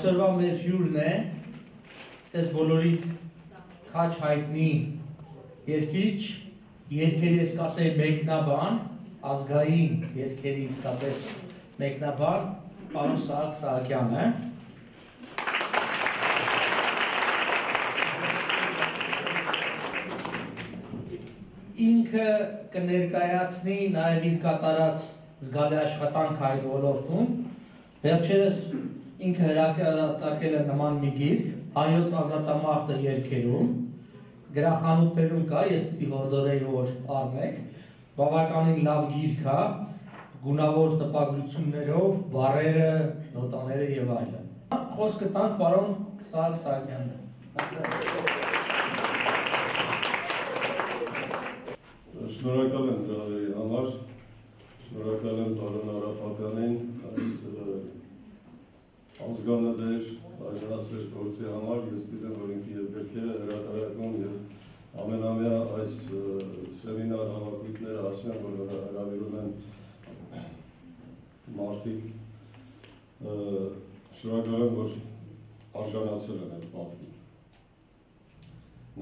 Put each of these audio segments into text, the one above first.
Այսօրվա մեր հյուրն է, ձեզ բոլորիդ քաչ հայտնի երգիչ, երգերի ես կասեի մեկնաբան, ազգային երգերի իսկապես մեկնաբան, պարոն Սահակ Սահակյանը։ Ինքը կներկայացնի նաև իր կատարած զգալի աշխատանք այդ ոլորտում։ Վերջերս ինքը հրատարակել է նման մի գիրք, հայոց ազատամարտը երգերում, գրախանութներում կա, ես պիտի հորդորեի, որ առնեք, բավականին լավ գիրք է, գունավոր տպագրություններով, բառերը, նոտաները եւ այլն։ Խոսքը տանք պարոն Սահակ Սահակյանին։ Շնորհակալ եմ դրավերի համար, շնորհակալ եմ պարոն Արապատյանին այս ազգանադեր այժմասեր գործի համար, ես գիտեմ, որ ինքի և գրքերը հրատարակում և ամենամյա այս սեմինար հավաքույթները ասեմ, որ հրավիրում են մարդիկ, շնորհակալ եմ, որ արժանացել են այդ պատվին։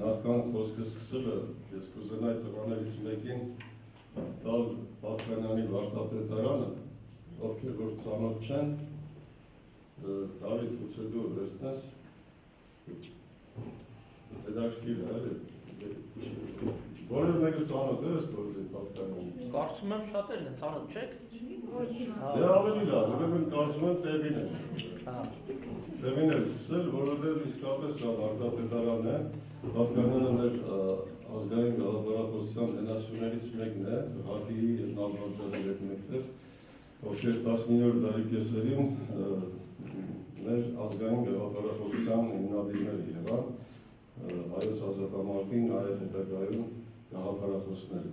Նախքան խոսքը սկսելը, ես կուզենայի տղաներից մեկին տալ Պատկանյանի վարդապետարանը, ովքեր որ ծանոթ չեն, Դավիթ, գուցե դու վերցնես, հետաքրքիր է, էլի, որև մեկը ծանոթ է ես գործի Պատկանյանի։ Կարծում եմ շատերն են, ծանոթ չեք։ Դե ավելի լավ, ուրեմն կարծում եմ Տևին է։ Տևին է սկսել, որովհետև իսկապես սա վարդապետարան է, Պատկանյանը մեր ազգային գաղափարախոսության հենասյուներից մեկն է, Հակիի և Նավարդյանի հետ մեկտեղ, ովքեր 19-րդ դարի կեսերին մեր ազգային գաղափարախոսության հիմնադիրները եղան, հայոց ազատամարտին, նաև հետագայում գաղափարախոսները։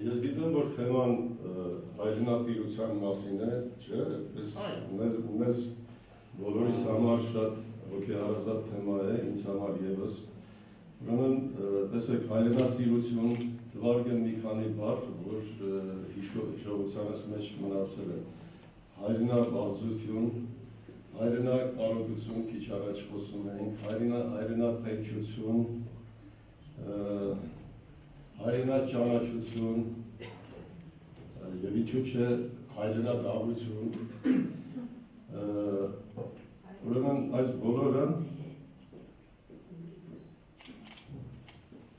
Ես գիտեմ, որ թեման հայրենատիրության մասին է, չէ՞, մեզ բոլորիս համար շատ հոգեհարազատ թեմա է, ինձ համար ևս։ Ուրեմն, տեսեք, հայրենասիրություն թվարկեմ մի քանի բառ, որ հիշողությանս մեջ մնացել է։ Հայրենաբարձություն, հայրենակարողություն, քիչ առաջ խոսում էինք, հայրենատենչություն, հայրենաճանաչություն, և ինչու չէ հայրենադավություն։ Ուրեմն այս բոլորը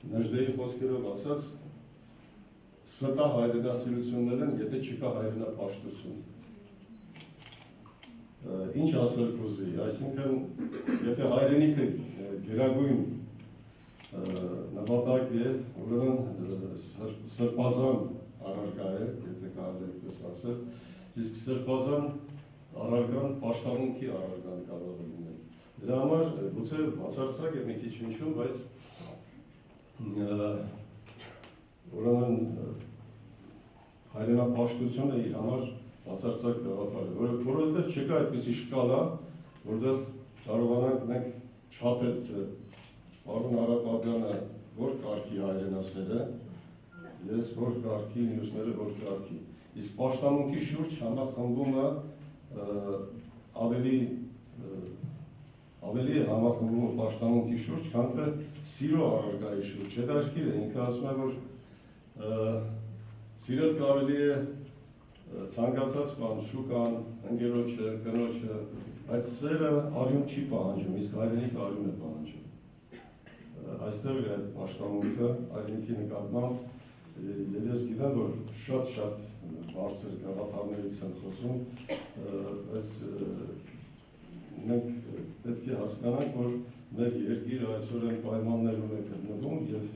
Նժդեի խոսքերով ասած ստա հայրենասիրություններ են, եթե չկա հայրենապաշտություն։ Ինչ ասել կուզի, այսինքն եթե հայրենիքը գերագույն նպատակ է, ուրեմն սրբազան առարկա է, եթե կարելի այդպես ասել, իսկ սրբազան առարկան պաշտամունքի առարկան կարող է լինել։ Դրա համար գուցե բացարձակ է մի քիչ հնչում, բայց ուրեմն հայրենապաշտությունը իր համար բացարձակ գաղափար է, որովհետև չկա այդպիսի շկալա, որտեղ կարողանանք մենք չափել, թե պարոն Արապատյանը որ կարգի հայրենասեր է, ես որ կարգի, մյուսները որ կարգի։ Իսկ պաշտամունքի շուրջ համախմբումը ավելի է համախմբումը պաշտամունքի շուրջ, քան թե սիրո առարկայի շուրջ։ Հետաքրքիր է, ինքը ասում է, որ սիրել կարելի է ցանկացած բան, շուկան, ընկերոջը, կնոջը, բայց սերը արյուն չի պահանջում, իսկ հայրենիքը արյուն է պահանջում։ Այստեղ է պաշտամունքը հայրենիքի նկատմամբ, և ես գիտեմ, որ շատ բարձր գաղափարներից են խոսում, բայց մենք պետք է հասկանանք, որ մեր երկիրը այսօր են պայմաններում է գտնվում և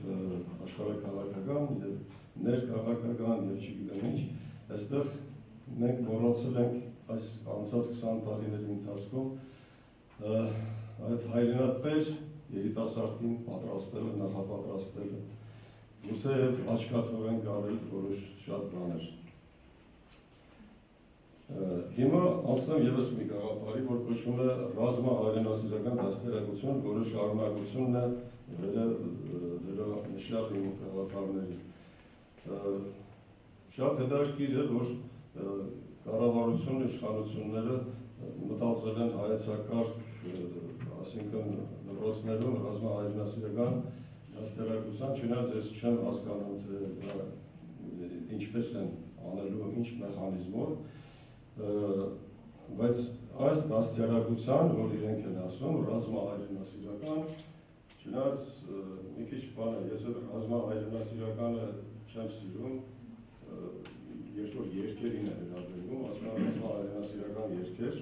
աշխարհաքաղաքական, և ներքաղաքական, և չգիտեմ ինչ, այստեղ մենք մոռացել ենք այս անցած 20 տարիների ընթացքում այդ հայրենատեր երիտասարդին պատրաստելը, նախապատրաստելը, գուցե աչքաթող են կարել որոշ շատ բաներ։ Հիմա անցնեմ ևս մի գաղափարի, որ կոչվում է ռազմահայրենասիրական դաստիարակություն, որը շարունակությունն է վերոնշյալ իմ գաղափարների։ Շատ հետաքրքիր է, որ կառավարությունը, իշխանությունները մտածել են հայեցակարգ, այսինքն դպրոցներում ռազմահայրենասիրական դաստիարակության, չնայած ես չեմ հասկանում, թե ինչպես են անելու, ինչ մեխանիզմով, բայց այս դաստիարակության, որ իրենք են ասում, ռազմահայրենասիրական, չնայած մի քիչ բան է, ես այդ ռազմահայրենասիրականը չեմ սիրում, երբ որ երկերին է վերաբերվում, ասում եմ ռազմահայրենասիրական երկեր,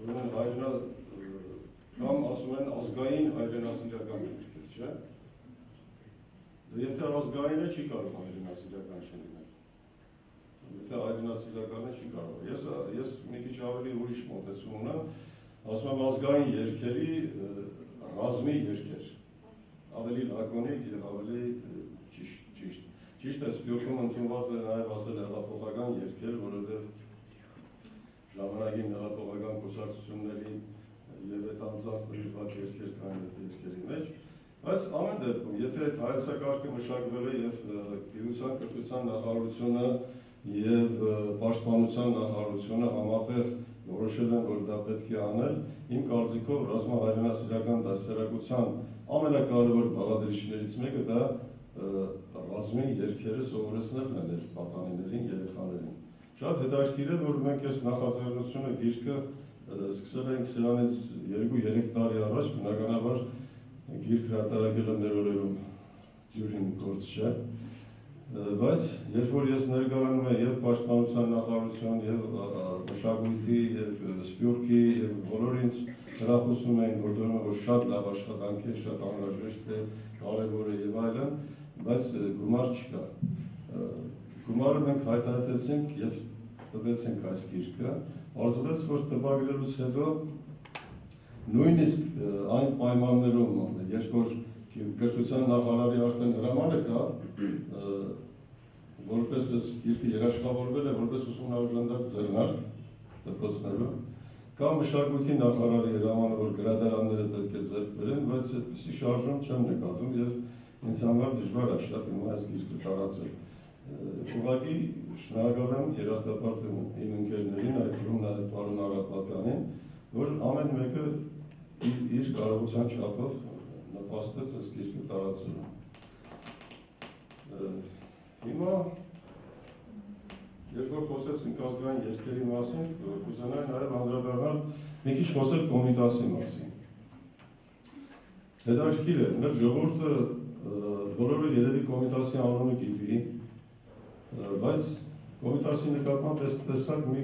ուրեմն կամ ասում են ազգային հայրենասիրական երկեր, չէ՞։ Եթե ազգային է, չի կարող հայրենասիրական չլինել։ Եթե հայրենասիրական է, չի կարող։ Ես մի քիչ ավելի ուրիշ մոտեցում ունեմ, ասում եմ ազգային երկերի ռազմի երկեր, ավելի լակոնիկ և ավելի ճիշտ։ Ճիշտ է, Սփյուռքում ընդունված է նաև ասել հեղափոխական երկեր, որովհետև ժամանակի հեղափոխական կուսակցությունների և այդ անձանց նվիրված երկեր կային այդ երկերի մեջ, բայց ամեն դեպքում, եթե այդ հայեցակարգը մշակվել է և գիտության կրթության նախարարությունը և պաշտպանության նախարարությունը համատեղ որոշել են, որ դա պետք է անել, իմ կարծիքով ռազմահայրենասիրական դաստիարակության ամենակարևոր բաղադրիչներից մեկը դա ռազմի երկերը սովորեցնելն են այդ պատանիներին, երեխաներին։ Շատ հետաքրքիր է, որ մենք այս նախաձեռնությունը գիրքը սկսել ենք սրանից 2-3 տարի առաջ, բնականաբար գիրք հրատարակելը մեր օրերում դյուրին գործ չէ, բայց երբ որ ես ներկայանում եմ և պաշտպանության նախարարություն, և մշակույթի, և Սփյուռքի, և բոլորը ինձ հրախուսում էին, որ դուրում է, որ շատ լավ աշխատանք է, շատ անհրաժեշտ է, կարևոր է և այլն, բայց գումար չկա։ Գումարը մենք հայտարարեցինք և տվեցինք այս գիրքը, պարզվեց, որ տպագրելուց հետո նույնիսկ այն պայմաններում, երբ որ կրթության նախարարի արդեն հրամանը կա, որպես այս գիրքը երաշխավորվել է, որպես ուսումնաօժանդակ ձեռնարկ դպրոցներում, կա մշակույթի նախարարի հրամանը, որ գրադարանները պետք է ձեռք բերեն, բայց այդպիսի շարժում չեմ նկատում և ինձ համար դժվար է շատ հիմա այս գիրքը տարածել։ Ուղղակի շնորհակալ եմ երախտապարտ իմ ընկերներին, այդ թվում նաև պարոն Արապատյանին, որ ամեն մեկը իր կարողության չափով նպաստեց այս գիրքը տարածելու։ Հիմա, երբ որ խոսեցինք ազգային երկերի մասին, կուզենայի նաև անդրադառնալ մի քիչ խոսել Կոմիտասի մասին։ Հետաքրքիր է, մեր ժողովուրդը բոլորը երևի Կոմիտասի անունը գիտի, բայց Կոմիտասի նկատմամբ տեսակ մի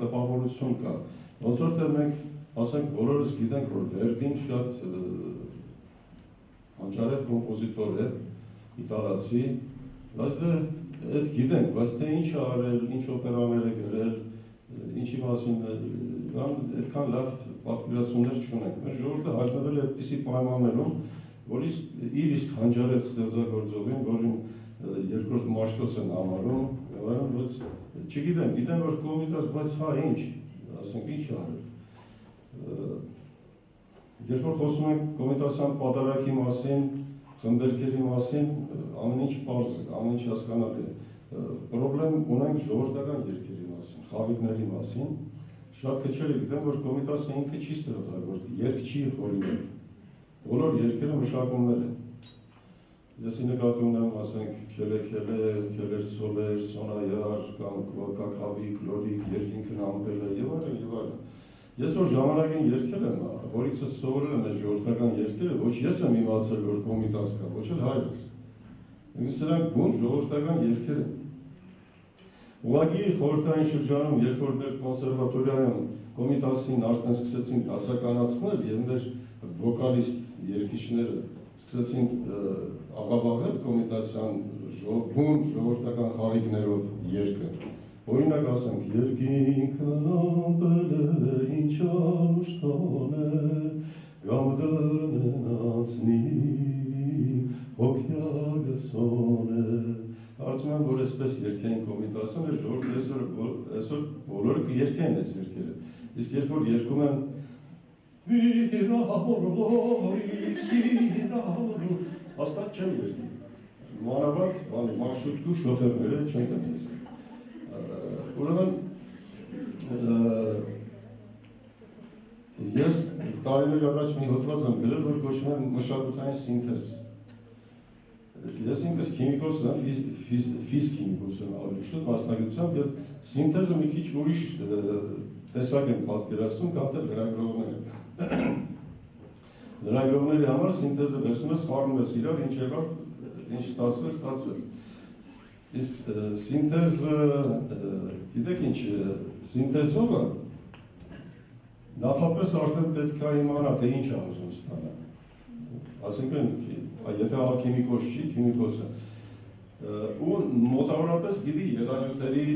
տպավորություն կա։ Ոնց որ թե մենք, ասենք, բոլորս գիտենք, որ Վերդին շատ անջարեղ կոմպոզիտոր է, իտալացի, բայց դե այդ գիտենք, բայց թե ինչ է արել, ինչ օպերաներ է գրել, ինչի մասին այդքան լավ պատկերացումներ չունենք։ Մեր ժողովուրդը հայտնվել է այդպիսի պայմաններում, որ իր իսկ հանջարեղ ստեղծագործողին, որին երկրորդ Մաշտոց են համարում, չգիտեմ, գիտեմ, որ Կոմիտաս, բայց հա ինչ, ասենք, ինչ է արել։ Երբ որ խոսում ենք Կոմիտասյան պատարագի մասին, խմբերքերի մասին, ամեն ինչ պարզ է, ամեն ինչ հասկանալի է։ Պրոբլեմ ունենք ժողովրդական երկերի մասին, խաղիկների մասին։ Շատ քչերը գիտեմ, որ Կոմիտասը ինքը չի ստեղծագործել, երգ չի հորինել։ Բոլոր երկերը մշակումներ են։ Ես նկատի ունեմ, ասենք, քելե-քելե, քելեր-ցոլեր, սոնայար, կամ կակավիկ, լորիկ, երկինքն ամպելը և այլն և այլն։ Ես որ ժամանակին երգել եմ, որից սովորել եմ այս ժողովրդական երգերը, ոչ ես եմ իմացել, որ Կոմիտաս կա, ոչ էլ հայրս։ Սրանք բուն ժողովրդական երգեր են։ Ուղղակի խորհրդային շրջանում, երբ որ մեր կոնսերվատորիայում Կոմիտասին արդեն սկսեցին դասականացնել և մեր վոկալիստ երգիչները սկսեցին աղավաղել Կոմիտասյան բուն ժողովրդական խաղիկներով երգը։ Օրինակ ասենք, երկինքն ամպել է, ինչ անուշտան է, գամ դրնեն անցնի, հոգյալը սոն է։ Կարծում եմ, որ այսպես երգային Կոմիտասը մեր ժողովուրդը այսօր բոլորը կերգեն այս երգերը։ Իսկ երբ որ երգում են հաստատ չեմ երգի։ Մանավանդ մարշրուտկու շոֆերները չեն կնես։ Ուրեմն Ես տարիներ առաջ մի հոդված եմ գրել, որ կոչվում է մշակութային սինթեզ։ Ես ինքս քիմիկոս եմ, ֆիզքիմիկոս եմ ավելի շուտ մասնագիտությամբ, եւ սինթեզը մի քիչ ուրիշ տեսակ եմ պատկերացնում, քան թե լրագրողները։ Լրագրողների համար սինթեզը վերցնում ես, խառնում ես իրար, ինչ եղավ, ինչ ստացվեց։ Իսկ սինթեզը, գիտեք ինչ, սինթեզողը նախապես արդեն պետք է իմանա, թե ինչ է ուզում ստանալ։ Այսինքն, եթե քիմիկոս չի, քիմիկոս է։ Ու մոտավորապես գիտի ելանյութերի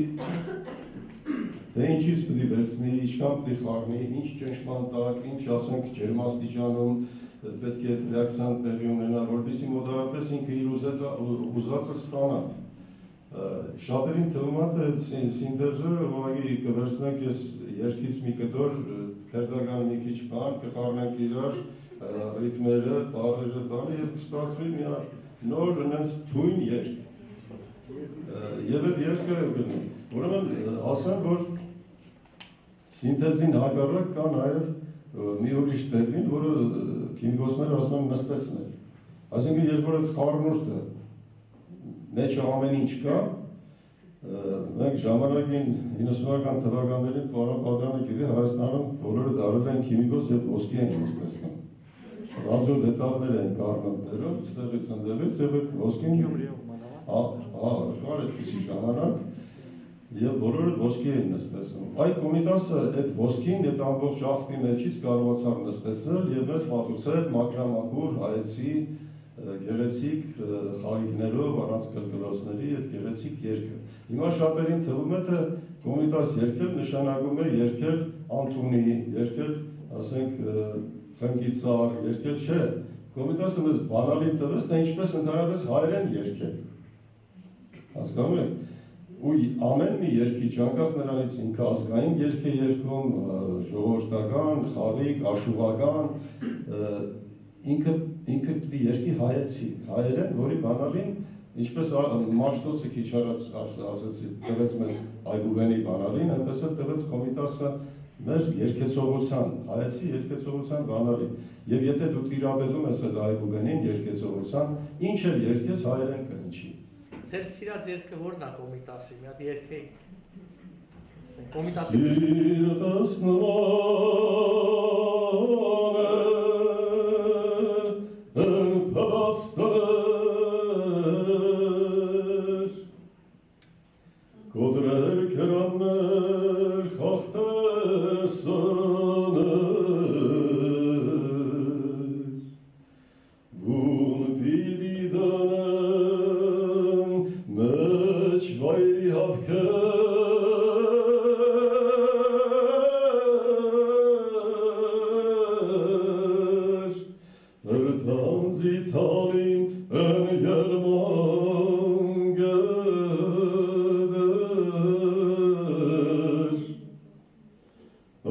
թե ինչից պետք է վերցնի, ինչքան պետք է խառնի, ինչ ճնշման տակ, ինչ ասենք ջերմաստիճանում պետք է ռեակցիան տեղի ունենա, որպեսզի մոտավորապես ինքը իր ուզածը ստանա։ Շատերին թվում է, թե սինթեզը ուղղակի կվերցնենք ես երկից մի կտոր, քերդական մի քիչ բան, կխառնենք իրար, ռիթմերը, բառերը, բանը եւ կստացվի մի նոր հենց թույն երգ։ Եվ այդ երգը գտնի։ Ուրեմն ասեմ, որ սինթեզին հակառակ կա նաեւ մի ուրիշ տերմին, որը քիմիկոսները ասում են նստեցնել։ Այսինքն երբ որ այդ խառնուրդը մեջը ամեն ինչ կա, մենք ժամանակին 90-ական թվականներին պարոն Բաղդանը գիտի Հայաստանում բոլորը դարել են քիմիկոս եւ ոսկի են նստեցնում։ Ռադիո դետալներ են կառնողներով, ստեղից ընդելից եւ այդ ոսկին կար այդպիսի ժամանակ եւ բոլորը ոսկի են նստեցնում։ Այդ կոմիտասը այդ ոսկին այդ ամբողջ աղբի մեջից կարողացավ նստեցնել եւ մեզ մատուցել մակրամակուր հայեցի գեղեցիկ խաղիկներով, առանց կրկրոցների եւ գեղեցիկ երգը։ Հիմա շատերին թվում է, թե կոմիտաս երգել նշանակում է երգել Անտունի, երգել, ասենք, Խնկիծար, երգել չէ։ Կոմիտասը մեզ բանալին տվեց, թե ինչպես ընդհանրապես հայերեն երգել։ Հասկանում եք։ Ու ամեն մի երգիչ, անկախ նրանից ինքը ազգային երգ է երգում, ժողովրդական, խաղիկ, աշուղական, ինքը պիտի երգի հայեցի, հայերեն, որի բանալին, ինչպես Մաշտոցը քիչ առաջ ասեցի, տվեց մեզ Այբուբենի բանալին, այնպես էլ տվեց Կոմիտասը մեր երգեցողության, հայեցի երգեցողության բանալին։ Եվ եթե դու տիրապետում ես այդ Այբուբենին երգեցողության, ինչ էլ երգես հայերեն կհնչի։ Ձեր սիրած երգը ո՞րն է Կոմիտասի, մի հատ երգեք։ Կոմիտասի Սիրտս Կոդրեր կրաններ խաղթեսաներ Բուն պիդի դանեն մեջ վայրի հավքեր Հրթան զիթալին են երման գդեր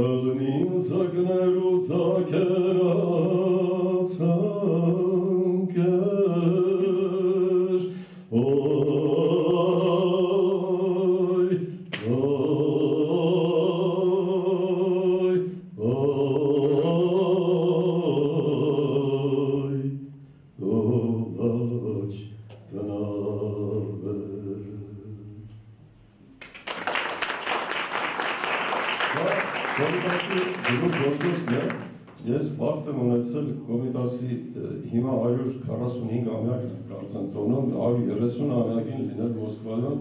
Ալնին զակներ ու ծակերացան կեր Ոյ, ոյ, ոյ Դոլաչ տնավեր Կոմիտասի գլուխ գործոսն է, ես բախտ եմ ունեցել Կոմիտասի հիմա 145-ամյակն է կարծեմ տոնում, 130 ամյակին լինել Մոսկվայում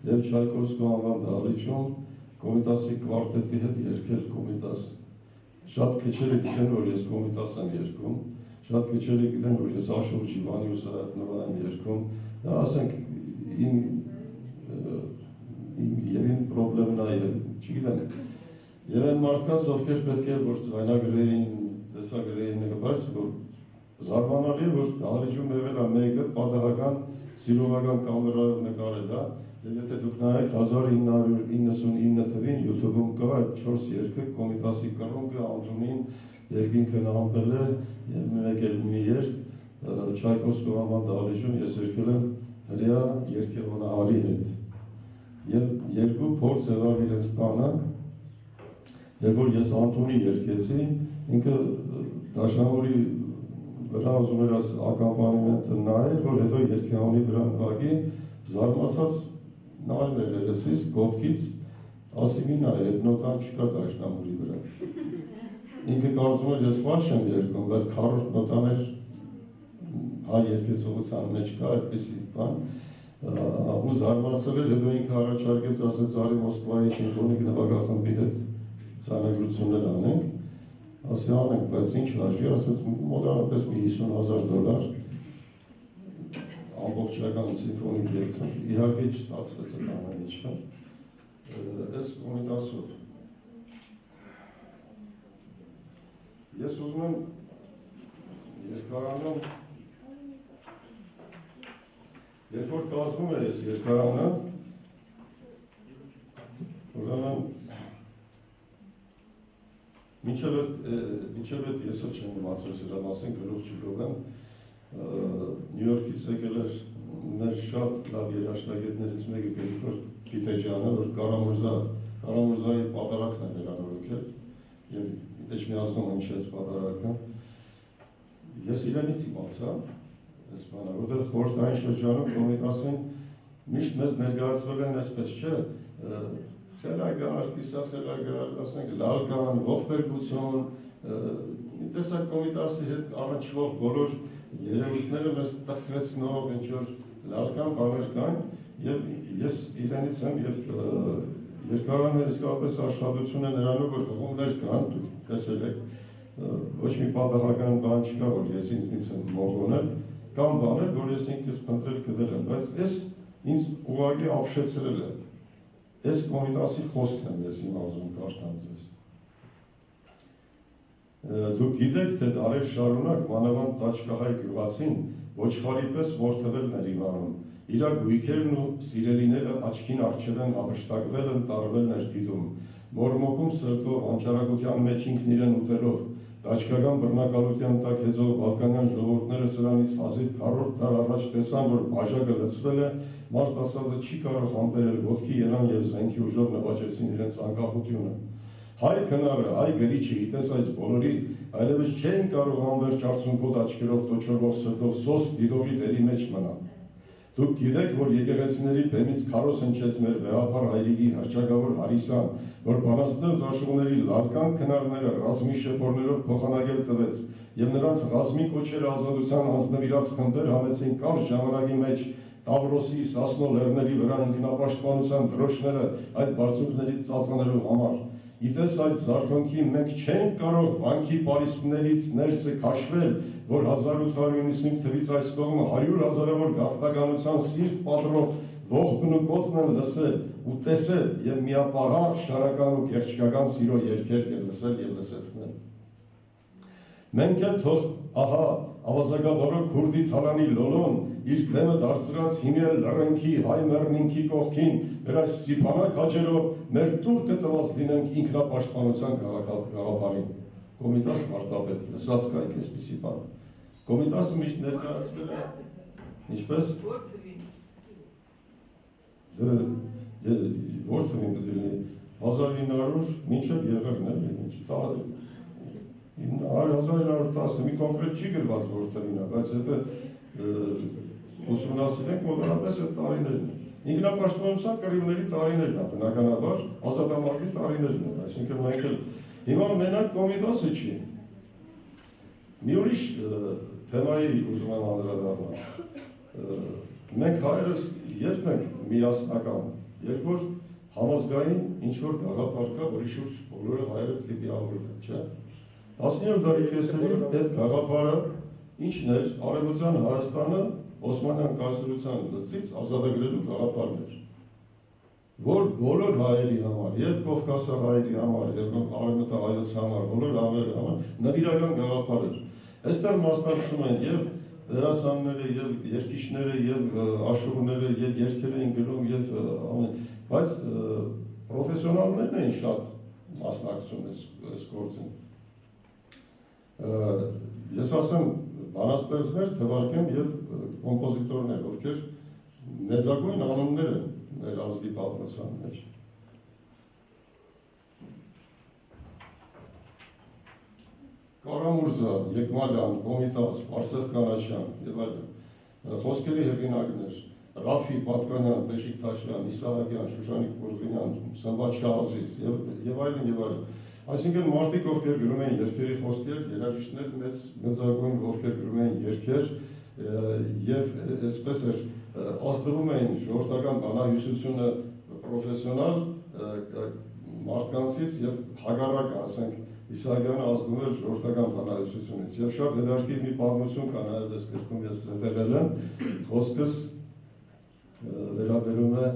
և Չայկովսկու անվան դահլիճում Կոմիտասի կվարտետի հետ երգել Կոմիտաս։ Շատ քիչերը գիտեն, որ ես Կոմիտաս եմ երգում, շատ քիչերը գիտեն, որ ես Աշոտ Ջիվանյուսը եմ երգում, դա ասենք իմ պրոբլեմն է, չգիտեմ։ Եվ այն մարդկանց, ովքեր պետք է որ ձայնագրեին, տեսագրեին, բայց որ զարմանալի է, որ դահլիճում եղել է մեկը պատահական սիրողական կամերայով նկարել է, եւ եթե դուք նայեք 1999 թվին YouTube-ում կա այդ 4 երգը Կոմիտասի կռունկը, Անտունին, երկինքը նահամբել է եւ մեկ էլ մի երգ Չայկովսկու անվան դահլիճում ես երգել եմ հրեա երգեհոնահարի հետ։ Եվ երկու փորձ եղավ իրենց տանը Երբ որ ես Անտոնի երգեցի, ինքը դաշնամուրի վրա ուզում էր ակամպանիմենտը նայել, որ հետո երգեհոնի վրա նվագի, զարմացած նայում էր երեսից, կողքից, ասի մի նայ, այդ նոտան չկա դաշնամուրի վրա։ Ինքը կարծում էր ես ֆալշ եմ երգում, բայց քառորդ նոտան էր հայ երգեցողության մեջ կա այդպիսի բան, ու զարմացել էր, հետո ինքը առաջարկեց, ասեց արի Մոսկվայի սիմֆոնիկ նվագախմբի հետ ցանագրություններ անենք, ասի անենք, բայց ինչ վարժի, ասեց մոտավորապես մի $50,000 ամբողջական սիմֆոնիկ երգցանք, իհարկե չստացվեց այդ ամեն ինչը, այս կոմիտասով։ Ես ուզում եմ երկարանում, երբ որ կազմում է ես երկարանը, ուրեմն մինչև այդ ես էլ չեմ իմացել սրա մասին, գլուխ չգովեմ, Նյու Յորքից եկել էր մեր շատ լավ երաժշտագետներից մեկը Գրիգոր Փիթեջյանը, որ Կարամուրզայի պատարակն է վերանորոգել եւ Էջմիածնում հնչեց պատարակը։ Ես իրանից իմացա, այս բանը, որտեղ խորհրդային շրջանում Կոմիտասին միշտ մեզ ներկայացվել են այսպես, չէ, խելագար, կիսախելագար, ասենք լալկան, ողբերգություն, մի տեսակ Կոմիտասի հետ առնչվող բոլոր երևույթները մեզ տխրեցնող ինչ-որ լալկան բաներ կան, եւ ես իրանից եմ եւ երկարանը իսկապես աշխատություն է նրանով, որ խմբներ կան, դուք տեսել եք, ոչ մի պատահական բան չկա, որ ես ինձնից եմ մոգոնել, կան բաներ, որ ես ինքս փնտրել գտել եմ, բայց ես ինձ ուղղակի ապշեցրել է, այս Կոմիտասի խոսքն եմ ես իմ ուզում կարդամ ձեզ։ Դուք գիտեք, թե դարեր շարունակ մանավանդ տաճկահայ գյուղացին ոչխարի պես որդևելն էր իմանում, իրա գույքերն ու սիրելիները աչքին առջև են ապշտակվել են, տարվելն էր դիտում, մորմոքում սրտով, անճարակության մեջ ինքն իրեն ուտելով, տաճկական բռնակալության տակ հեծող բալկանյան ժողովուրդները սրանից հազիվ 40 դար առաջ տեսան, որ բաժակը լցվել է, մարդ ասածը չի կարող համբերել, ոտքի երան և զենքի ուժով նվաճեցին իրենց անկախությունը։ Հայ քնարը, հայ գրիչը, գիտես այս բոլորի, այլևս չէին կարող անվերջ արցունքոտ աչքերով տոչորվող սրտով սոսկ դիտողի դերի մեջ մնալ։ Դուք գիտեք, որ եկեղեցիների բեմից քարոզ հնչեց մեր վեհապար հայրիկի հռչակավոր Հարիսան, որ բանաստեղծ աշխուհների լալկան քնարները ռազմի շեփորներով փոխանակել տվեց, եւ նրանց ռազմի կոչերը ազատության անձնվիրած խմբեր հանեցին կարճ ժամանակի մեջ Տավրոսի, Սասնո լեռների վրա ինքնապաշտպանության դրոշները այդ բարձունքներից ծածանելու համար։ Գիտես այդ զարթոնքի մենք չենք կարող վանքի պարիսպներից ներսը քաշվել, որ 1895 թվից այս կողմը 100,000-ավոր գաղթականության սիրտ պատրող ողբն ու կոծն են լսել ու տեսել եւ միապաղաղ շարական ու կեղճկական սիրո երգեր եւ լսել եւ լսեցնել։ Մենք էլ թող ահա ավազագաբարո քուրդի թալանի լոլոն իր թեմը դարձրած հիմել լռնքի հայ մեռնինքի կողքին մեր այս սիփանակ հաջերով մեր տուրքը տված լինենք ինքնապաշտպանության գաղափարին։ Կոմիտաս Մարտապետ, լսած կայք այսպիսի բան։ Կոմիտասը միշտ ներկայացվել է, ինչպես ոչ թվին դդիլի 1900 մինչև եղերն է, 1910 մի կոնկրետ չի գրված որ թվին է, բայց հետը ուսումնասիրենք մոտավորապես այդ տարիներն է։ Ինքնապաշտպանության կռիվների տարիներն է, բնականաբար ազատամարտի տարիներն են, այսինքն մենք էլ հիմա մենակ Կոմիտասը չի։ Մի ուրիշ թեմայի ուզում եմ անդրադառնալ։ Մենք հայերս երբ ենք միասնական, երբ որ համազգային ինչ-որ գաղափար կա, որի շուրջ բոլորը հայերը պիտի միավորվեն, չէ՞։ 19-րդ դարի կեսերին այդ գաղափարը ինչն էր, Արևմտյան Հայաստանը Օսմանյան կայսրության լծից ազատագրելու գաղափարն էր, որ բոլոր հայերի համար, եւ Կովկասահայերի համար, եւ Արևմտահայոց համար, բոլոր հավերի համար նվիրական գաղափար էր։ Այստեղ մասնակցում են եւ դերասանները, եւ երգիչները, եւ աշուղները, եւ երգեր էին գրում, եւ բայց պրոֆեսիոնալներն էին շատ մասնակցում այս գործին։ Ես ասեմ բանաստեղծներ թվարկեմ եւ կոմպոզիտորներ, ովքեր մեծագույն անուններ են մեր ազգի պատմության մեջ։ Կարամուրզա, Եկմալյան, Կոմիտաս, Մարսել Կանաչյան եւ այլն։ Խոսքերի հեղինակներ Ռաֆի Պատկանյան, Բեշիկ Թաշյան, Իսահակյան, Շուշանիկ Կուրղինյան, Սամբատ Շահազիզ եւ այլն եւ այլն։ Այսինքն մարդիկ, ովքեր գրում էին երգերի խոսքեր, երաժիշտներ մեծագույն, ովքեր գրում էին երգեր եւ այսպես էր ազդվում էին ժողովրդական բանահյուսությունը պրոֆեսիոնալ մարդկանցից եւ հակառակը, ասենք, Իսահակյանը ազդվում էր ժողովրդական բանահյուսությունից եւ շատ հետաքրքիր մի պատմություն կա նաեւ այս գրքում ես զետեղել եմ, խոսքս վերաբերում է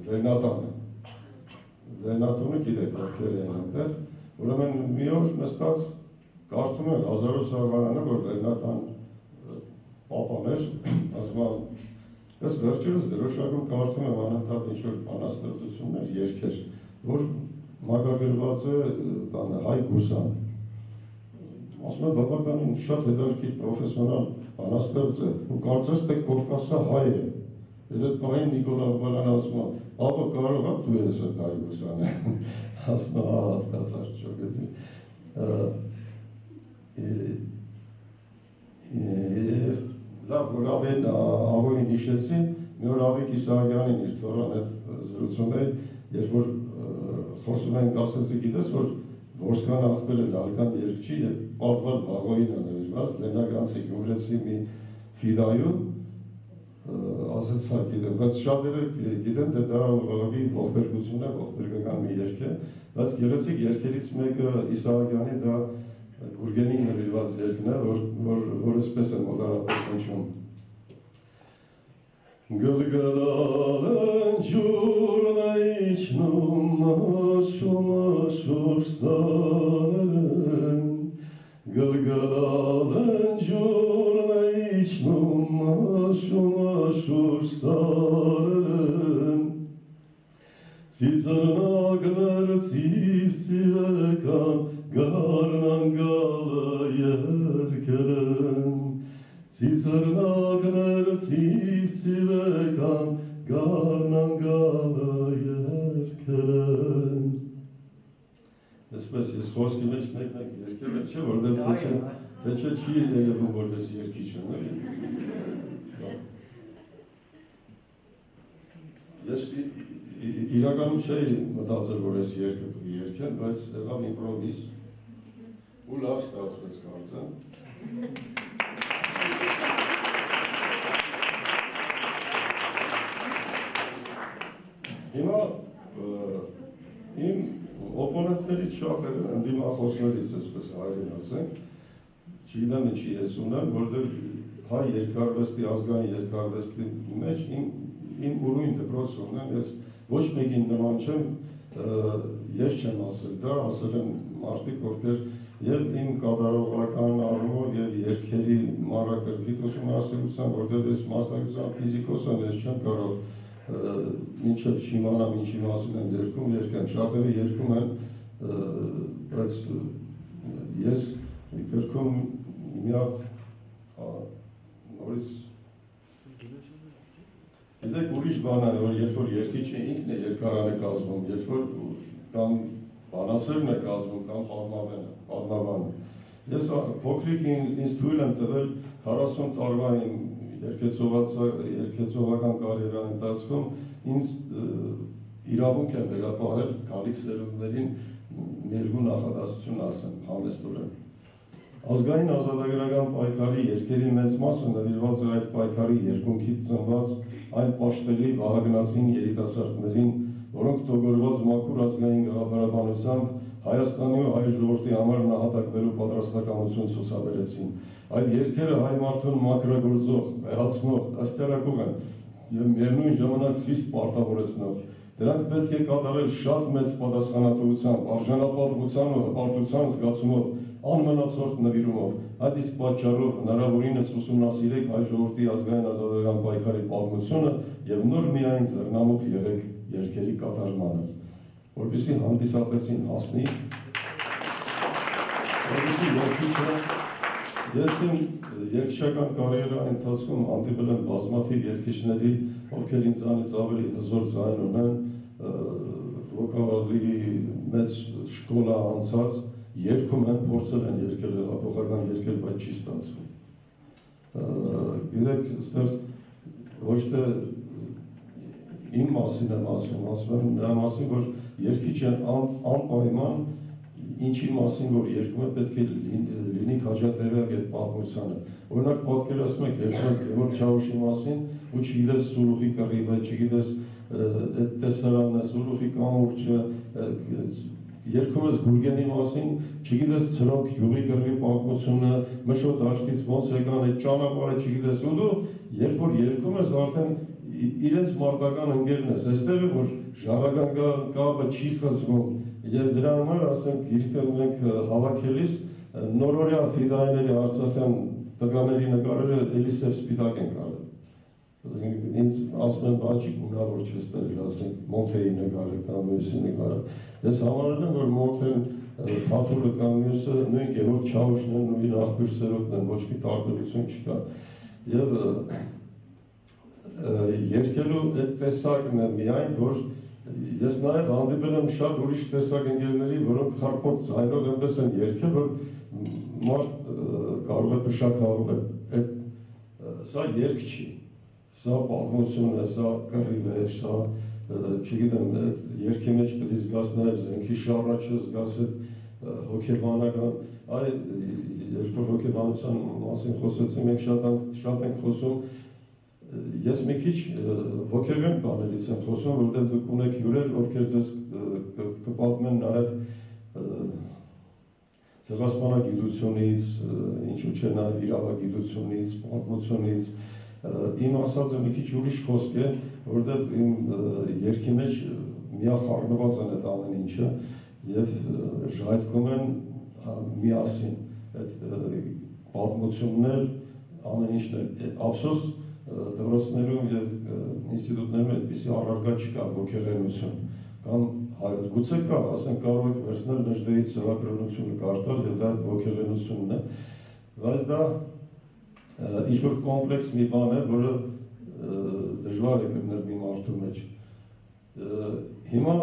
Վերնատանը։ Վերնատունը գիտեք, ովքեր են այնտեղ, ուրեմն մի օր նստած կարդում եմ Հազարոս Սարվարյանը, որ Վերնատան պապան էր, ասում եմ, ես վերջերս դրոշակում կարդում եմ անընդհատ ինչ-որ բանաստեղծություններ, երգեր, որ մակագրված է Հայ Գուսան։ Ասում եմ, բավականին շատ հետաքրքիր պրոֆեսիոնալ բանաստեղծ է, ու կարծես թե Կովկասը հայ է։ Ես այդ պահին Նիկոլա Ղուբալյանը ասում եմ, ապա կարող է դու ես այդ Հայ Գուսանը։ Ասում եմ, ստացար ճոգեցի։ Լավ, որ աղոյին հիշեցի, մի օր Ավիկ Իսահակյանին իր թորան այդ զրուցում է, երբ որ խոսում ենք, ասեցի, գիտես, որ Որսկան աղբերը լալկան երկչի և պատվալ վաղոյին անվիրված, լենագրանցի գյումրեցի մի ֆիդայում, ասեց հա գիտեմ, բայց շատերը գիտեն, թե դա վաղավի ողբերգություն է, ողբերգական մի երգ է, բայց գեղեցիկ երգերից մեկը Իսահակյանի դա Գուրգենին նվիրված երգն է, որ այսպես է մոտարապես հնչում։ Գլգլալն ջուրն է իջնում մաշում սարելն Գլգլալն ջուրն է իջնում մաշում սարելն Ծիծրնակներ ծիվցիվեկան գարնան գալը երկրն Ծիծրնակներ ծիվցիվեկան գարնան գալը երկրն Այսպես ես խոսքի մեջ մեկ-մեկ երկել է, չէ, որտեղ թե չէ չի երևում որպես երկիչ եմ, Ես իրականում չէի մտածել, որ ես երկը երկեն, բայց եղավ իմպրովիզ ու լավ ստացվեց կարծեմ։ Հիմա իմ օպոնենտներից շատերը, ընդդիմախոսներից այսպես հայերեն ասենք, չգիտեմ ինչի ես ունեմ, որտեղ հայ երկարվեստի, ազգային երկարվեստի մեջ իմ ուրույն դպրոց ունեմ, ես ոչ մեկին նման չեմ, ես չեմ ասել դա, ասել եմ մարդիկ, ովքեր և իմ կատարողական առումով և երգերի մանրակրկիտ ուսումնասիրության, որտեղ ես մասնակցության ֆիզիկոս եմ, ես չեմ կարող մինչև չիմանամ ինչի մասին եմ երկեմ, շատերը երգում են, բայց ես գրքում մի հատ նորից Գիտեք, ուրիշ բան է, որ երբ որ երգիչը ինքն է երկարան է կազմում, երբ որ կամ բանասերն է կազմում, կամ պատմաբանը։ Ես փոքրիկ ինձ թույլ եմ տվել 40 տարվա իմ երկեցողական կարիերայի ընթացքում ինձ իրավունք եմ վերապահել գալիք սերունդներին ներգու նախադասություն ասեմ, համեստորեն։ Ազգային ազատագրական պայքարի երգերի մեծ մասը նվիրված է այդ պայքարի երկունքից ծնված այն պաշտելի վահագնացին երիտասարդներին, որոնք տոգորված մաքուր ազգային գաղափարաբանությամբ Հայաստանի ու հայ ժողովրդի համար նահատակվելու պատրաստակամություն ցուցաբերեցին։ Այդ երգերը հայ մարդուն մաքրագործող, վեհացնող, դաստիարակող են և միևնույն ժամանակ խիստ պարտավորեցնող։ Դրանք պետք է կատարել շատ մեծ պատասխանատվությամբ, արժանապատվության ու հպարտության զգացումով, անմնացորդ նվիրումով, այդ իսկ պատճառով հնարավորինս ուսումնասիրեք հայ ժողովրդի ազգային ազատագրական պայքարի պատմությունը և նոր միայն ձեռնամուխ եղեք երգերի կատարմանը, որպեսզի հանդիսատեսին հասնի, որպեսզի երգիչը ես իմ երգչական կարիերայի ընթացքում հանդիպել եմ բազմաթիվ երգիչների, ովքեր ինձանից ավելի հզոր ձայն ունեն, վոկալի մեծ շկոլա անցած երգում են, փորձել են երգել հեղափոխական երգեր, բայց չի ստացվում։ Գիտեք, այստեղ ոչ թե իմ մասին եմ ասում նրա մասին, որ երգիչը անպայման ինչի մասին, որ երգում է, պետք է լինի քաջատեղյակ այդ պատմությանը։ Օրինակ, պատկերացնում եք Գևորգ Չավուշի մասին, ու չգիտես Սուրուխի կռիվը, չգիտես այդ տեսարանը, Սուրուխի կամուրջը, երգում ես Գուրգենի մասին, չգիտես Ցրոնք գյուղի կռվի պատմությունը, Մշոտ դաշտից ոնց եկան այդ ճանապարհը, չգիտես, ու դու երբ որ երգում ես, արդեն իրենց մարտական ընկերն ես, այստեղ է, որ ժառանգական կապը չի խզվում, եւ դրա համար, ասենք, գիրքը մենք հավաքելիս նորօրյա ֆիդայիների արցախյան տղաների նկարերը էլի սև սպիտակ են կարել։ Ինձ ասում են բաճիկ ունավոր չես տվել, ասենք, Մոնթեի նկարը կամ մյուսի նկարը։ Ես համարել եմ, որ Մոնթեն, Թաթուլը կամ մյուսը նույն Գևորգ Չավուշն են, նույն աղբյուր սերոտն են, ոչ մի տարբերություն չկա։ Եվ երգելու այդ տեսակն է միայն, որ ես նաև հանդիպել եմ շատ ուրիշ տեսակ ընկերների, որոնք խարփոց ձայնով այնպես են երգել, որ մարդ կարող է փշակաղվել։ Սա երգ չի, սա պատմություն է, սա կռիվ է, սա չգիտեմ, երգի մեջ պետք է զգաս նաև զենքի շառաչը, զգաս այդ հոգեբանական, երբ որ հոգեբանության մասին խոսեցին, մենք շատ ենք խոսում, ես մի քիչ ոգեղեն բաներից եմ խոսում, որտեղ դուք ունեք հյուրեր, ովքեր ձեզ կպատմեն նաև ցեղասպանագիտությունից, ինչու՞ չէ նաև իրավագիտությունից, պատմությունից, իմ ասածը մի քիչ ուրիշ խոսք է, որտեղ իմ երգի մեջ միախառնված են այդ ամեն ինչը եւ ժայթքում են միասին այդ պատմություններ, ամեն ինչն ափսոս դպրոցներում եւ ինստիտուտներում այդպիսի առարկա չկա ոգեղենություն կամ գուցե կա, ասենք կարող եք վերցնել Նժդեի ծրագրությունը կարդալ եւ դա ոգեղենությունն է, բայց դա ինչ-որ կոմպլեքս մի բան է, որը դժվար է գտնել մի մարդու մեջ։ Հիմա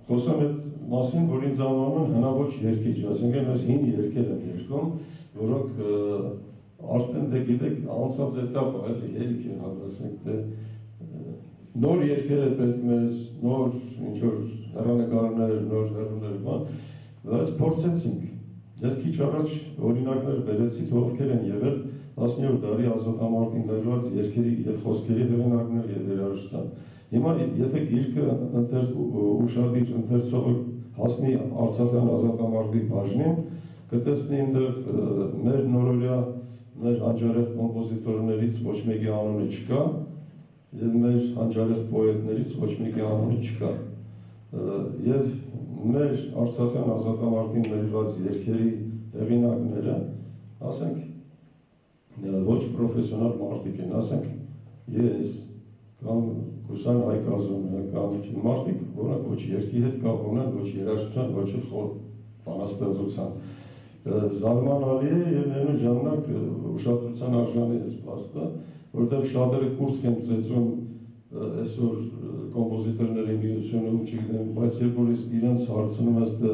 խոսեմ այդ մասին, որ ինձ անվանում են հնաոճ երգիչ, այսինքն ես հին երգեր եմ երգում, որոնք արդեն դե գիտեք անցած էտապ է, էլի երգ է, ասենք թե նոր երգեր է պետք մեզ, նոր ինչ-որ հեռանկարներ, նոր հեռուներ բան, բայց փորձեցինք։ Ես քիչ առաջ օրինակներ բերեցի, թե ովքեր են եղել 10-րդ դարի ազատամարտին ներված երգերի եւ խոսքերի հեղինակներ եւ երաժշտության։ Հիմա եթե գիրքը ուշադիր ընթերցողը հասնի Արցախյան ազատամարտի բաժնին, կտեսնի այնտեղ մեր նորօրյա, մեր հանճարեղ կոմպոզիտորներից ոչ մեկի անունը չկա, եւ մեր հանճարեղ պոետներից ոչ մեկի անունը չկա։ Եվ մեր Արցախյան ազատամարտին ներված երգերի հեղինակները, ասենք, ոչ պրոֆեսիոնալ մարդիկ են, ասենք, ես կամ Գուսան Հայկազյանը, կամ մարդիկ, որոնք ոչ երգի հետ կապ ունեն, ոչ երաժշտության, ոչ բանաստեղծության։ Զարմանալի է եւ միևնույն ժամանակ ուշադրության արժանի է սպաստը, որտեղ շատերը կուրս են ծեծում այսօր կոմպոզիտորների միությունում, չգիտեմ, բայց երբ որ իրենց հարցնում ես թե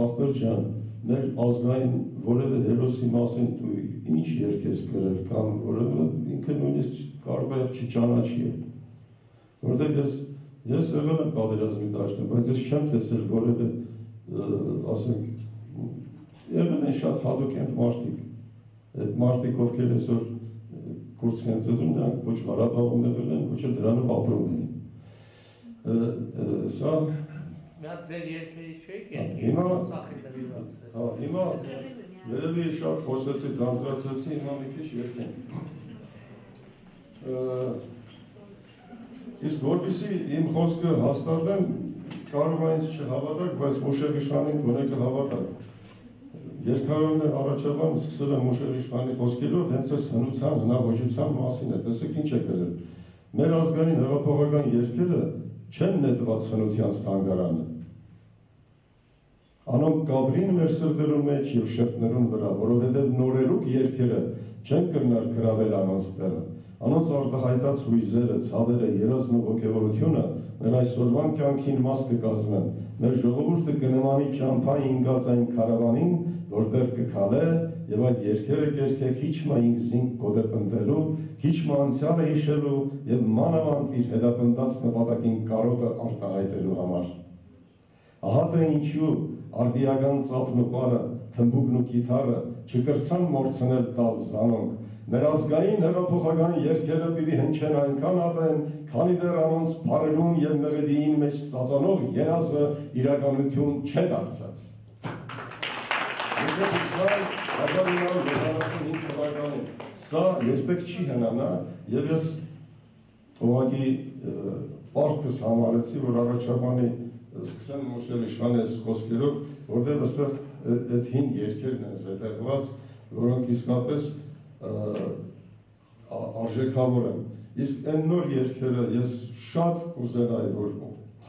ախպեր ջան, մեր ազգային որևէ հերոսի մասին դու ինչ երգ ես գրել կամ որևէ ինքը նույնիսկ կարող է չճանաչի։ Որտեղ ես եղել եմ պատերազմի դաշտում, բայց ես չեմ տեսել որևէ, ասենք, եղել են շատ հատուկ են մարդիկ, այդ մարդիկ ովքեր այսօր կուրս են ծեծում, նրանք ոչ Ղարաբաղում եղել են, ոչ դրանով ապրում են։ Սա մի հատ ձեր երգերից չեք երգի, հիմա Արցախի նվիրված։ Հիմա երևի շատ խոսեցի, ձանձրացրեցի, հիմա մի քիչ երգեմ։ Իսկ որպեսզի իմ խոսքը հաստատեմ, կարող է ինձ չհավատակ, բայց Մուշեղ իշխանին գոնե կհավատակ։ Երկարորեն առաջաբան սկսել եմ Մուշեղ իշխանի խոսքերով հենց այս հնության, հնաոճության մասին է, տեսեք ինչ է գրել։ Մեր ազգային հեղափոխական երգերը չեն նետված հնության ստանգարանը։ Անոնք կաբրին մեր սրտերու մեջ եւ շերտներուն վրա, որովհետեւ նորերուկ երգերը չեն կրնար գրավել անոնց տեղը, անոնց արտահայտած հույզերը, ցավերը, երազն ու ոգևորությունը մեր այսօրվան կյանքին մաս կկազմեն, մեր ժողովուրդը կնմանի ճամփա ինգած այն քարավանին, որտեղ կքալե եւ այդ երկերը կերտե քիչմա ինքզին կոդեպնդելու, քիչմա անցյալը հիշելու եւ մանավանդ իր հետապնդած նպատակին կարոտը արտահայտելու համար։ Ահա թե ինչու արդիական ծափն ու պարը, թմբուկն ու կիթառը չկրցան մորցնել տալ զանոնք, մեր ազգային հեղափոխական երգերը պիտի հնչեն այնքան ատեն, քանի դեռ անոնց փարերուն եւ մեղեդիին մեջ ծածանող երազը իրականություն չէ դարձած։ 1975 թվականին սա երբեք չի հնանա եւ ես ուղղակի պարտքս համարեցի, որ առաջաբանի սկսեմ մոշել իշխանես խոսքերով, որտեղ այստեղ այդ հին երգերն են զետեղված, որոնք իսկապես արժեքավոր են։ Իսկ այն նոր երգերը ես շատ կուզենայի, որ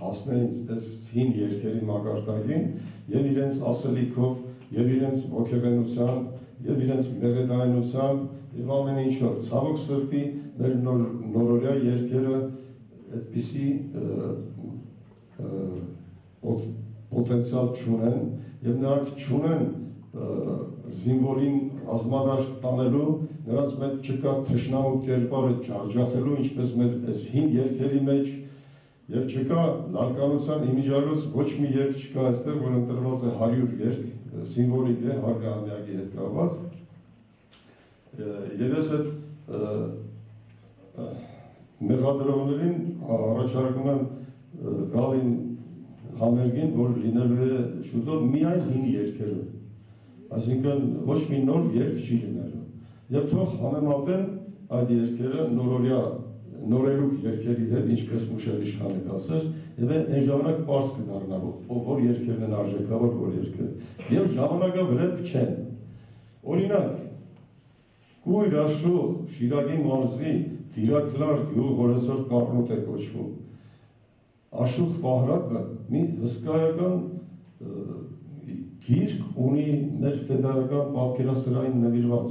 հասնեին այս հին երգերի մակարդակին եւ իրենց ասելիքով, եւ իրենց ոգեվենությամբ, եւ իրենց մեղեդայնությամբ եւ ամեն ինչով։ Ցավոք սրտի մեր նորօրյա երգերը այդպիսի պոտենցիալ չունեն եւ նրանք չունեն զինվորին ռազմադաշտ տանելու, նրանց մեջ չկա թշնամու կերպարը ջախջախելու, ինչպես մեր այս հին երգերի մեջ, եւ չկա լարկանության իմիջիալոց ոչ մի երգ չկա այստեղ, որ ընտրված է 100 երգ, սիմվոլիկ է, հարգանյակի հետ կապված, եւ ես այդ մեղադրողներին առաջարկում եմ գալին համերգին, որ լինելու է շուտով միայն հին երգերով, այսինքն ոչ մի նոր երգ չի լինելու, եւ թող համեմատեն այդ երգերը նորելուկ երգերի հետ, ինչպես Մուշել իշխանը ասեր, եւ այն ժամանակ պարզ կդառնա, որ երգերն են արժեքավոր, որ երգերը, եւ ժամանակավրեպ չեն։ Օրինակ, Կույր Աշուխ, Շիրակի մարզի Վիրակլար գյուղ, որ այսօր Կառնոտ է կոչվում, Աշուխ Վահրատը մի հսկայական գիրք ունի մեր պետական պատկերասրահին նվիրված,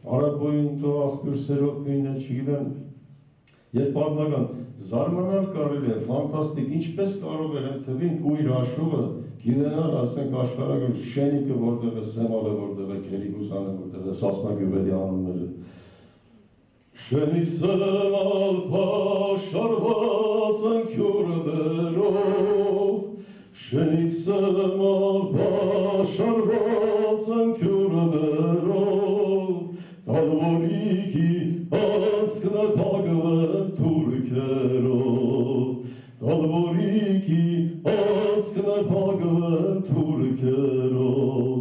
Արաբոյին տո աղբյուր սերոպին է, չգիտեմ, եւ պատմական զարմանալ կարելի է, ֆանտաստիկ, ինչպես կարող էր այդ թվին Կույր Աշուխը գիտենալ, ասենք աշխարհագրի շենիկը որտեղ է, Սեմալը որտեղ է, Գերիգուսանը որտեղ է, Սասնա գյուղերի անունները։ Շենիկ Սեմալ փաշարված ընկյուրներով, Շենիկ Սեմալ փաշարված ընկյուրներով, Տալվորիքի անցքնը փակվեն թուրքերով, Տալվորիքի անցքնը փակվեն թուրքերով,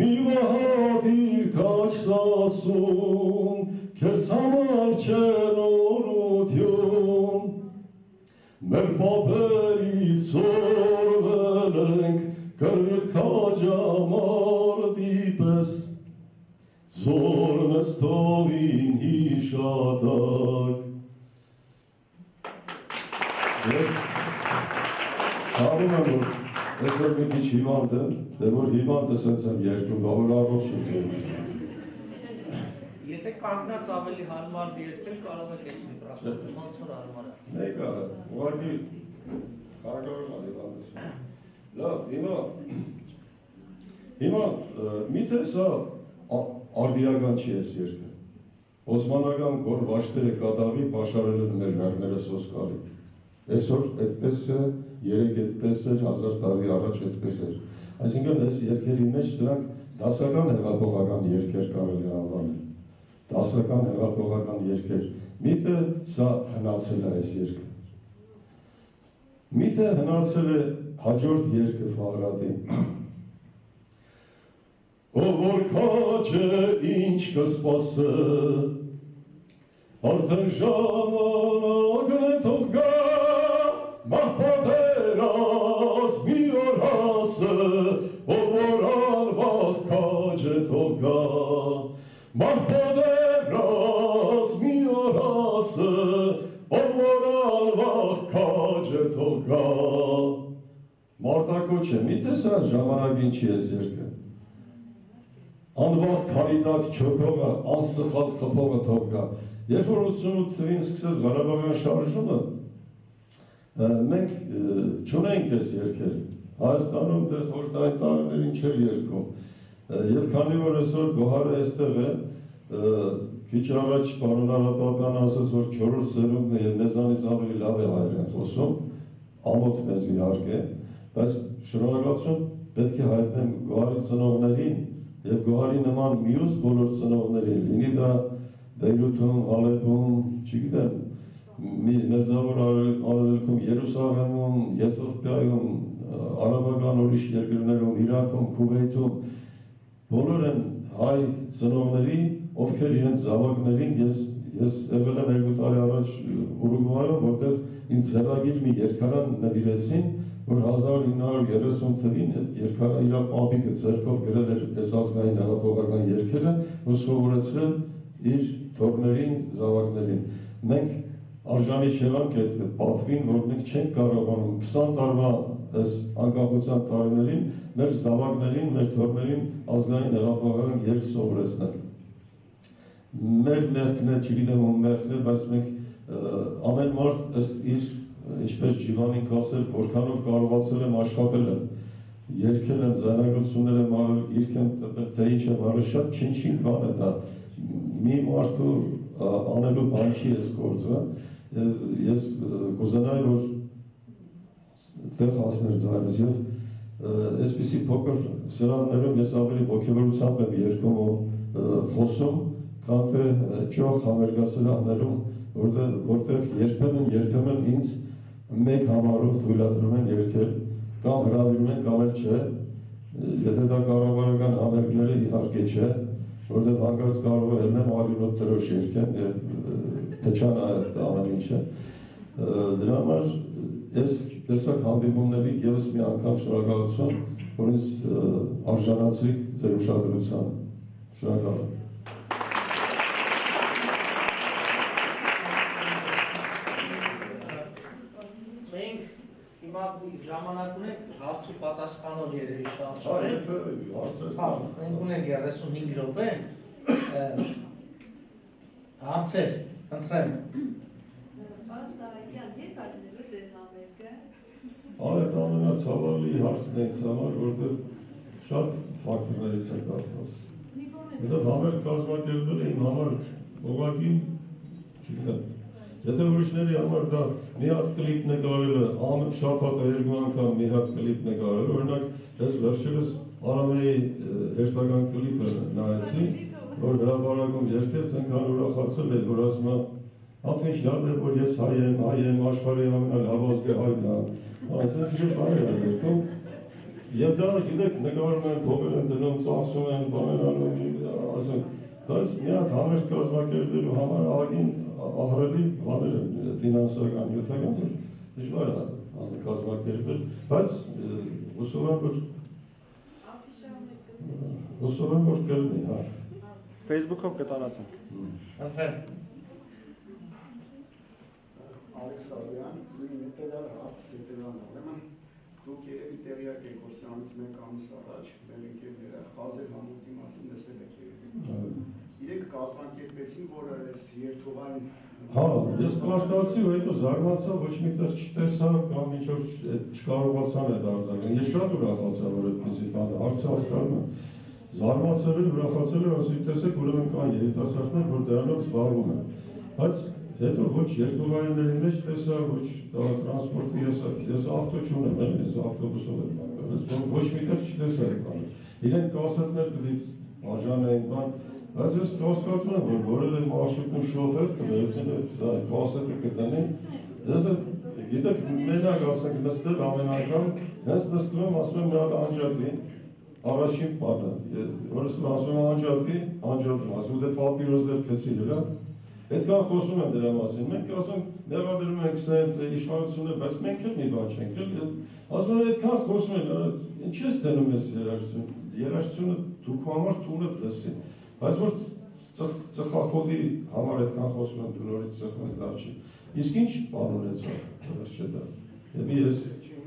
մի վահադիր կաչ սասում, քեզ համար չեն օրություն, մեր պապերից սորվել ենք կրվիր քաջամարտի պես, Zorn es tovin hishatak. Շարում եմ, որ այսօր մի քիչ հիվանդ եմ, դե որ հիվանդ ասենց եմ երկում, բա որ առողջ եմ։ Եթե կանգնած ավելի հարմար երկել, կարող եք այս մի պրախտել, ոնց որ հարմար է։ Մեկը, ուղղակի կարգավորում է հիվանդություն։ Լավ, հիմա միթե սա արդիական չի ես երկը։ Օսմանական կոր վաշտերը կատաղի պաշարել են մեր հերները սոսկալի։ Այսօր այդպես է, երեկ այդպես էր, 1000 տարի առաջ այդպես էր։ Այսինքն այս երկերի մեջ սրանք դասական հեղափոխական երկեր կարելի է անվանել։ Դասական հեղափոխական երկեր։ Միթե սա հնացել է այս երկը։ Միթե հնացել է հաջորդ երկը Ֆաղրատին։ Ով որ քաջ է ինչ կսպասե, արդեն ժամանակն է թող գա, մահպատերած մի օր հասը, ով որ անվախ քաջ է թող գա, մահպատերած մի օր հասը, ով որ անվախ քաջ է թող գա, մարտակոչ է, միթե սա ժամանակին չի ես երկը, անվաղ քարի տակ չոքողը, անսխալ խփողը թող գա։ Երբ որ 88 թվին սկսեց Ղարաբաղյան շարժումը, մենք չունենք այս երգերը։ Հայաստանում դեռ խորհրդային տարիներին չէր երգում։ Եվ քանի որ այսօր Գոհարը այստեղ է, քիչ առաջ պարոն Արապապյանը ասաց, որ 4-րդ սերունդն է եւ մեզանից ավելի լավ է հայերեն խոսում, ամոթ մեզ իհարկե, բայց շնորհակալություն պետք է հայտնեմ Գոհարի ծնողներին եւ Գոհարի նման մյուս բոլոր ծնողներին, լինի դա Բեյրութում, Ալեպում, չգիտեմ, Մերձավոր Արևելքում, Երուսաղեմում, Եթովպիայում, արաբական ուրիշ երկրներում, Իրաքում, Քուվեյթում, բոլոր են հայ ծնողների, ովքեր իրենց զավակներին, ես եղել եմ 2 տարի առաջ Ուրուգվայում, որտեղ ինձ հեռագիր մի երգարան նվիրեցին, որ 1930 թվին այդ երգարան իր պապիկը ձեռքով գրել էր այս ազգային հեղափոխական երգերը, ու սովորեցրել իր թոռներին, զավակներին։ Մենք արժանի չեղանք այդ պատվին, որ մենք չենք կարողանում 20 տարվա այս անկախության տարիներին մեր զավակներին, մեր թոռներին ազգային հեղափոխական երգ սովորեցնել։ Մեր մեղքն է, չգիտեմ ում մեղքն է, բայց մենք ամեն մարդ ըստ իր, ինչպես Ջիվանին կասել, որքանով կարողացել եմ աշխատել եմ, երգել եմ, ձայնագրություններ եմ արել, գիրք եմ տպել, թե ինչ եմ արել, շատ չինչին բան է դա։ Մի մարդու անելու բան չի այս գործը, ես կուզենայի, որ տեղ հասներ ձայնս եւ այսպիսի փոքր սրաններում ես ավելի ոգևորությամբ եմ երգում ու խոսում, քան թե ճոխ համերգասրահներում, որտեղ երբեմն ինձ մեկ համարով թույլատրում են երգել, կամ հրավիրում են, կամ էլ չէ, եթե դա կառավարական համերգները իհարկե չէ, որտեղ հանկարծ կարող է ելնեմ արյունոտ դրոշ երգեմ եւ փչան այդ ամեն ինչը։ Դրա համար այս տեսակ հանդիպումների ևս մի անգամ շնորհակալություն, որ ինձ արժանացրիք ձեր ուշադրությանը։ Շնորհակալ եմ։ Ժամանակ ունենք հարց ու պատասխանով երևի շատ։ Մենք ունենք 35 րոպե։ Հարցեր, խնդրեմ։ Պարոն Սարակյան, երբ արդյունելու ձեր համերգը։ Այդ ամենացավալի հարցն է ինձ համար, որտեղ շատ ֆակտորներից է կապված։ Որտեղ համերգ կազմակերպելը իմ համար ուղղակի, չգիտեմ, եթե ուրիշների համար դա մի հատ կլիպ նկարելը, շաբաթը 2 անգամ մի հատ կլիպ նկարելը, օրինակ ես վերջերս Արամեի հերթական կլիպը նայեցի, որ հրապարակում երգեց, այնքան ուրախացել է, որ ասում է, ապա ինչ լավ է, որ ես հայ եմ, աշխարհի ամենալավ ազգը հայն է, այսպես ինչ բաներ է երգում, եւ դա գիտեք նկարում են, փողեր են դնում, ծախսում են, բաներ անում, ասում, բայց մի հատ համերգ կազմակերպելու համար ահագին ահռելի բաներ են ֆինանսական, նյութական, որ դժվար է կազմակերպել, բայց հուսով եմ, որ կլինի, հա։ Facebook-ով կտանացին։ Խնդրեմ։ Ալեքսանդրյան, նույն հետևյալ հարցը հետևյալն է, ուրեմն դուք երևի տեղյակ եք, որ սրանից 1 ամիս առաջ մեր ընկերները Խազեր համույթի մասին լսել եք երևի։ Իրենք կազմակերպեցին, որ այս երթուղային Հա, ես կաշտացի ու հետո զարմացա, ոչ միտեղ չտեսա կամ ինչ որ չկարողացան այդ արձակել։ Ես շատ ուրախացա, որ այդպեսի բան հարցը հասկանում եմ։ Զարմացել եմ, ուրախացել եմ, ասի տեսեք, ուրեմն կան երիտասարդներ, որ դրանով զբաղվում են։ Բայց հետո ոչ երթուղայինների մեջ տեսա, ոչ տրանսպորտի ես ավտո չունեմ, ես ավտոբուսով եմ գալիս, ոչ միտեղ չտեսա այդ բանը։ Իրենք կասետներ կդից բաժան էին բան, բայց ես կասկածում եմ, որ որևէ մարշրուտում շոֆեր կվերցնի այդ կասետը կտնի, ես գիտեք, մենակ ասենք նստել ամեն անգամ, ես նստում եմ, ասում եմ մի հատ անջատի, առաջին բանը, որս ասում եմ անջատում, ասում դե պապիրոզներ քցի դրա, այդքան խոսում են դրա մասին, մենք ասենք նեղադրում ենք սենց իշխանությունը, բայց մենք էլ մի բան չենք, ասում են այդքան խոսում են, ինչ ես դնում ես երաժշտությունը դուք համար տունը լսի, բայց որ ծխախոտի համար այդքան խոսում են դու նորից ծխում ես լավ չի, իսկ ինչ բան ունեցա, վերջ չէ դա, եբի ես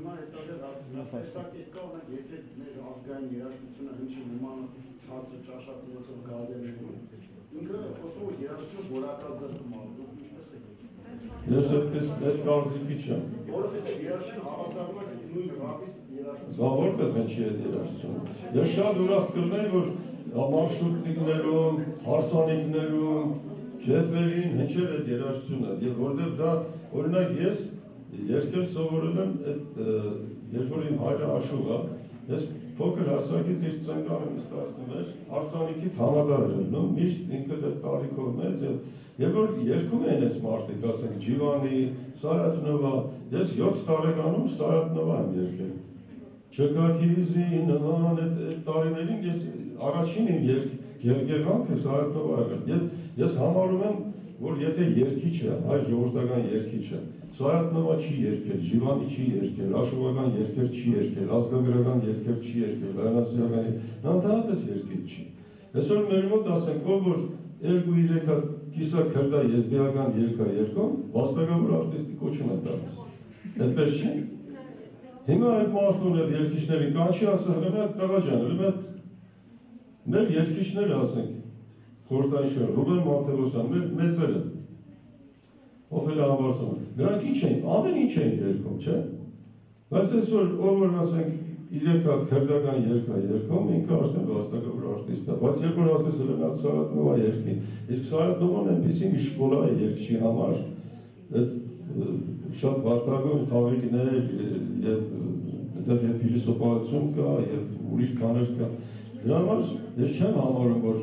հիմա հետագա դարձնապեսակ եկա օրինակ եթե մեր ազգային երաժշտությունը հնչի նման ցածր ճաշակներով գազերներում ինքը խոսում է երաժշտությունը որակազրկում է դուք ինչպես եք Ես այդպես այդ կարծիքի չեմ որովհետև երաժշտությունը հավասարում է նույն ռապից երաժշտություն Դա որտեղ է չի այդ երաժշտությունը Ես շատ ուրախ կլինեի որ մարշրուտիկներում հարսանիքներում քեֆերին հնչեր այդ երաժշտությունը եւ որտեղ դա օրինակ ես երկեր սովորել եմ երբ որ իմ հայրը աշուղ է ես փոքր հասակից իր ծնկանը նստացնում էր հարսանիքից համադար էր ելնում միշտ ինքը դա տարիքով մեծ եւ որ երգում էին այս մարդիկ ասենք Ջիվանի, Սայաթնովա ես 7 տարեկանում Սայաթնովա եմ երգել Չկակիզի նման այդ տարիներին ես առաջին իմ երգերանքը Սայաթնովա եղել ես համարում եմ որ եթե երգիչը այ ժողովրդական երգիչը Սայաթնովա չի երգել, Ջիվանի չի երգել, աշուղական երգեր չի երգել, ազգագրական երգեր չի երգել, լայնասիրական նա ընդհանրապես երգիչ չի։ Այսօր մեր մոտ ասենք, ով որ 2-3 կիսա քրդա եզդիական երգա երգում, վաստակավոր արտիստի կոչում է տալիս։ Այդպես չի։ Հիմա այդ մարդուն այդ երգիչներին կանչի ասել, հենց այդ տղա ջան, հենց մեր երգիչները ասենք, Խորհրդային Ռուբեն Մաթեոսյան, մեր մեծերը ով էլ համարձում է, նրանք ինչ էին, ամեն ինչ էին երգում, չէ՞։ Բայց այսօր ով որ ասենք 3 հատ քրդական երգ է երգում, ինքը արդեն վաստակավոր արտիստ է, բայց երբ որ ասես հենց Սայաթնովա երգի, իսկ Սայաթնովան այնպիսի մի շկոլա է երգչի համար, այդ շատ վարտագույն խաղիկներ եւ փիլիսոփայություն կա եւ ուրիշ բաներ կա։ Դրա համար ես չեմ համարում, որ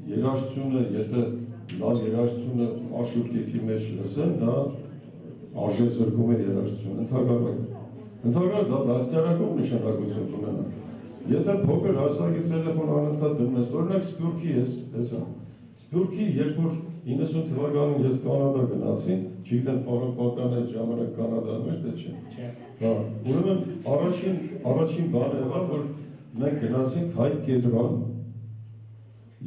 երաժշտությունը, եթե լավ երաժշտությունը աշուրկեքի մեջ լսեն, դա արժեզրկում է երաժշտությունը, ընդհանրապես դա դաստիարակող նշանակություն կունենա։ Եթե փոքր հասակից երեխան անընդհատ դնում ես, օրինակ Սփյուռքի ես, հեսա, Սփյուռքի երբ որ 90 թվականին ես Կանադա գնացի, չգիտեմ պարապական այդ ժամանակ Կանադայում էր, թե չէ։ Հա, ուրեմն առաջին բանը եղավ, որ մենք գնացինք Հայ կեդրոն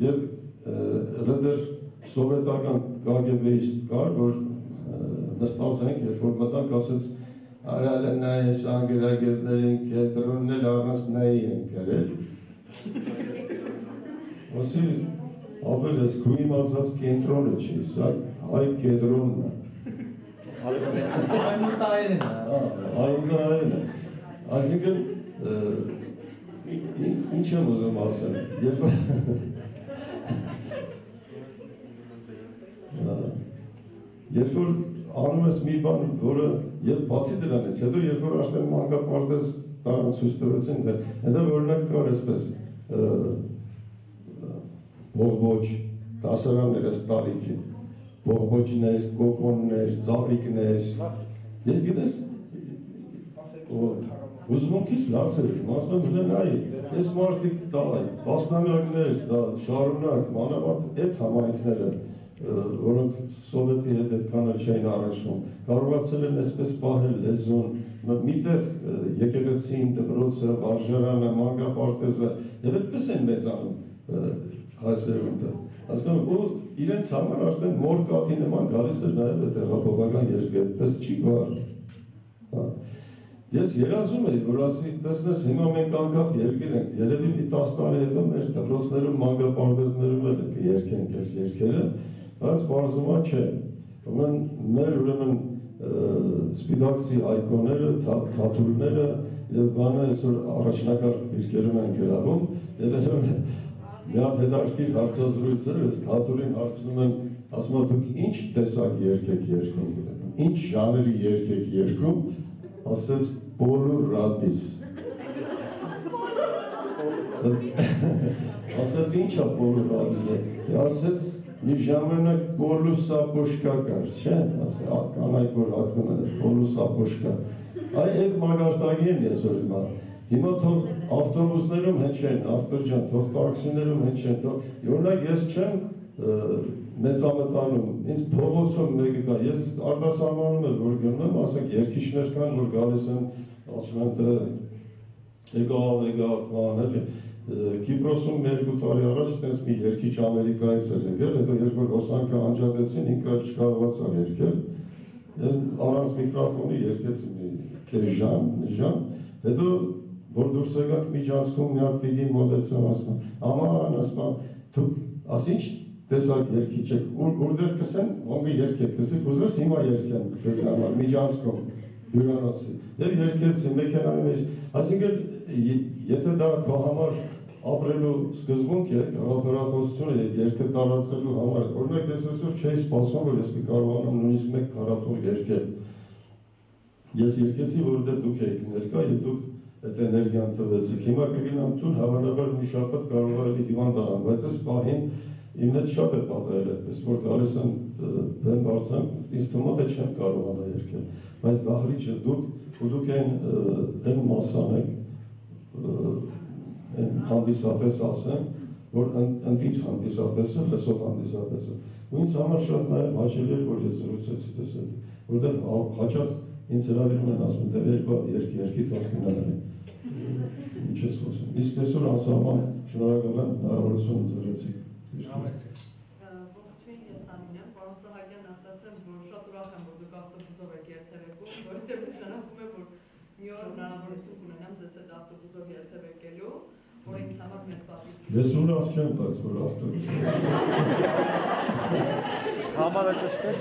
եւ դեռ սովետական KGB-իստ կար, որ նստած ենք, երբ որ մտանք ասեց արալը նայես անգրագետներին կետրոնն էլ առանց նայի են կրել։ Ոսի ապել ես կույմ ասած կենտրոնը չի, սա հայ կետրոնն է։ Այմուտայրն է։ Այմուտայրն է։ Այսինքն, ինչ եմ ուզում ասել, երբ որ անում ես մի բան, որը եւ բացի դրանից, հետո երբ որ արդեն մանկապարտեզ տարան ցույց տվեցին, հետո օրինակ կար այսպես բողբոջ դասարաններ այս տարիքի, բողբոջներ, կոկոններ, ծաղիկներ, ես գիտես ուզմունքից լացել եմ, ասում եմ նայ, այս մարդիկ տասնամյակներ, շարունակ, մանավանդ այդ համայնքները որոնք սովետի հետ այդքան էլ չէին առնչվում, կարողացել են այսպես պահել լեզուն, միտեղ եկեղեցին, դպրոցը, վարժարանը, մանկապարտեզը եւ այդպես են մեծանում հայսերունը։ Հասկանում ու իրենց համար արդեն մոր կաթի նման գալիս էր նաեւ այդ հեղափոխական երկը, այդպես չի գար։ Ես երազում եմ, որ ասի, տեսնես հիմա մենք անկախ երկիր ենք, երևի մի 10 տարի հետո մեր դպրոցներում, մանկապարտեզներում էլ երկենք այս երկերը, բայց բարձումա չէ, մեր ուրեմն սպիդակցի այկոները, թաթուրները և բանը այսօր առաջնակարգ դիրքերում են գրավում և մի հատ հետաքրքիր հարցազրույցեր ես թաթուրին հարցնում են, ասում եմ դուք ինչ տեսակ երգ եք երգում, ինչ ժանրի երգ եք երգում, ասեց բոլոր ռաբիս ասեց ինչ է բոլոր ռաբիսը, ասեց մի ժամանակ բոլուսապոշկա կար, չէ, կանայք որ հագնում են, բոլուսապոշկա, այդ մագարտագի են եսօր հիմա թող ավտոբուսներում հնչեն, աղբերջան, թող տաքսիներում հնչեն, օրինակ ես չեմ մեծամտանում, ինձ փողոցում մեկը կա, ես արտասահմանում եմ, որ գնում եմ, ասենք երգիչներ կան, որ գալիս են, ասում են եկավ, ման, էլի, Կիպրոսում 2 տարի առաջ տենց մի երգիչ Ամերիկայից էր եկել, հետո երբ որ հոսանքը անջատեցին, ինքը չկարողացավ երգել, ես առանց միկրոֆոնի երկեցի մի ժամ, հետո որ դուրս եկանք միջանցքում մի հատ պիտի մոտեցեմ ասում, աման ասում, դուք ասինչ տեսակ երկի չեք, ուրդեր կսեն, ոնգը երկեք, կսեք ուզես հիմա երկեն, ձեզ համար միջանցքում, հյուրանոցի, և երկեցի մեքենայի մեջ, այսինքն եթե դա քո համար ապրելու սկզբունք է, հաղորդակցությունը երկը տարածելու համար, օրինակ ես այսօր չէի սպասում, որ ես կկարողանամ նույնիսկ մեկ քառատոր երկել։ Ես երկեցի, որովհետև դուք եք ներկա եւ դուք այդ էներգիան տվեցիք։ Հիմա կգնամ տուն, հավանաբար մի շաբաթ կարող է հիվանդ անամ, բայց այս պահին իմ հետ շատ է պատահել այդպես, որ գալիս եմ բեմ բարձրան, ինձ թվում է չեմ կարողանա երկել, բայց դահլիճը դուք այն մասան եք, հանդիսատես ասեմ, որ ընտիր հանդիսատեսը, լսող հանդիսատեսը։ Ու ինձ համար շատ նաև հաճելի էր, որ ես զրուցեցի տեսել, որտեղ հաճախ ինձ հրավիրում են ասում, դե երկի տող գնալի, ինչ ես խոսում։ Իսկ այսօր անսահման շնորհակալ եմ հնարավորություն ընձեռեցիք։ Ողջույն, ես Անին եմ, պարոն Սահակյան, ասեմ, որ շատ ուրախ եմ, որ դուք ավտոբուսով եք երթևեկում, որովհետև նշանակում է, որ մի օր հնարավորություն կունենամ ձեզ այդ ավտոբուսով երթևեկելու, որ ինձ համար մեծ պատիվ։ Ես ուրախ չեմ, բայց որ ավտոբուսով։ Համարը ճիշտ է։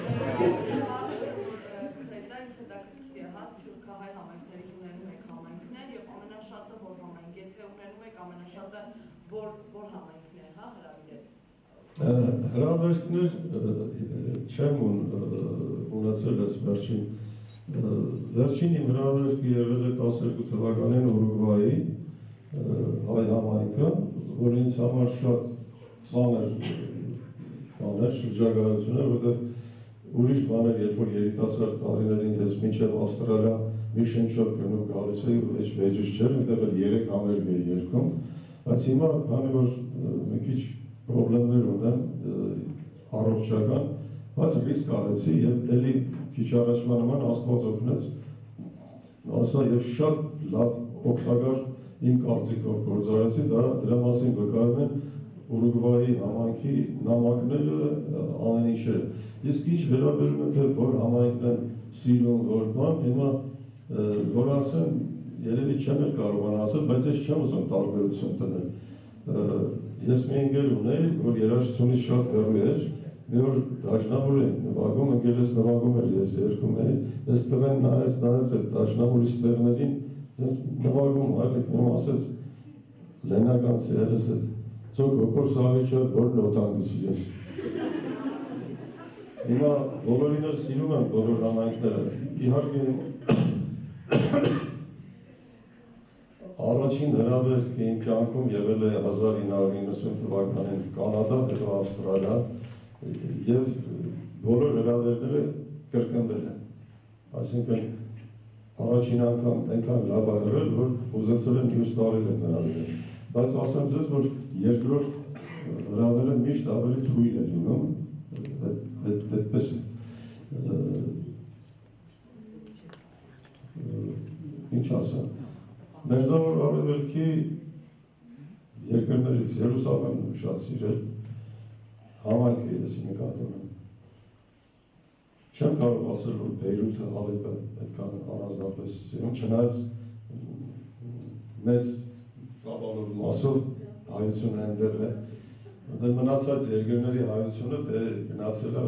Շուրքահայ համայնքների ունենում եք համայնքներ եւ ամենաշատը որ համայնք, եթե ունենում եք ամենաշատը որ համայնքն է, հա, հրավիրել։ Հրավերքներ չեմ ունեցել ես վերջին իմ հրավերքը եղել է 12 թվականին Ուրուգվայի հայ համայնքը, որ ինձ համար շատ ծանր շրջագայություն էր, որովհետև ուրիշ բաներ, երբ որ երիտասարդ տարիներին ես մինչև Ավստրալիա մի շնչով գնում գալիս էի, ոչ վեճս չէր, այնտեղ էլ 3 համերգ էի երգում, բայց հիմա քանի որ մի քիչ պրոբլեմներ ունեմ առողջական, բայց ռիսկ արեցի եւ էլի քիչ առաջվա նման Աստված օգնեց, ասա եւ շատ լավ օգտակար իմ կարծիքով գործարեցի, դրա մասին վկայում են Ուրուգվայի համայնքի նամակները ամեն ինչը։ Իսկ ինչ վերաբերում է թե որ համայնքն են սիրում որ բան, հիմա որ ասեմ, երևի չեմ էլ կարողանա ասել, բայց ես չեմ ուզում տարբերություն տնել։ Ես մի ընկեր ունեի, որ երաժշտությունից շատ հեռու էր, մի օր դաշնամուր էի նվագում, ընկերս նվագում էր, ես երգում էի, ես տվեն նայեց այդ դաշնամուրի ստեղներին, ես նվագում այլեք ասեց լենագանցի երես այդ ծոք հոգոր սավիչը որ նոտան գսիրես։ Հիմա բոլորին էլ սիրում եմ բոլոր համայնքները, իհարկե առաջին հրավերքը իմ կյանքում եղել է 1990 թվականին Կանադա, հետո Ավստրալիա և բոլոր հրավերները կրկնվել են, այսինքն առաջին անգամ այնքան լավ եղել, որ ուզեցել են մյուս տարի են հրավերել, բայց ասեմ ձեզ, որ երկրորդ հրավերը միշտ ավելի թույլ է լինում, այդպես ինչ ասեմ, Մերձավոր Արևելքի երկրներից Երուսաղեմն շատ սիրել, համայնքը ես նկատում եմ։ Չեմ կարող ասել, որ Բեյրութը, Ալեպը այդքան առանձնապես սիրում, չնայած մեծ ծավալով մասով հայությունը այնտեղ է, մնացած երկրների հայությունը գնացել է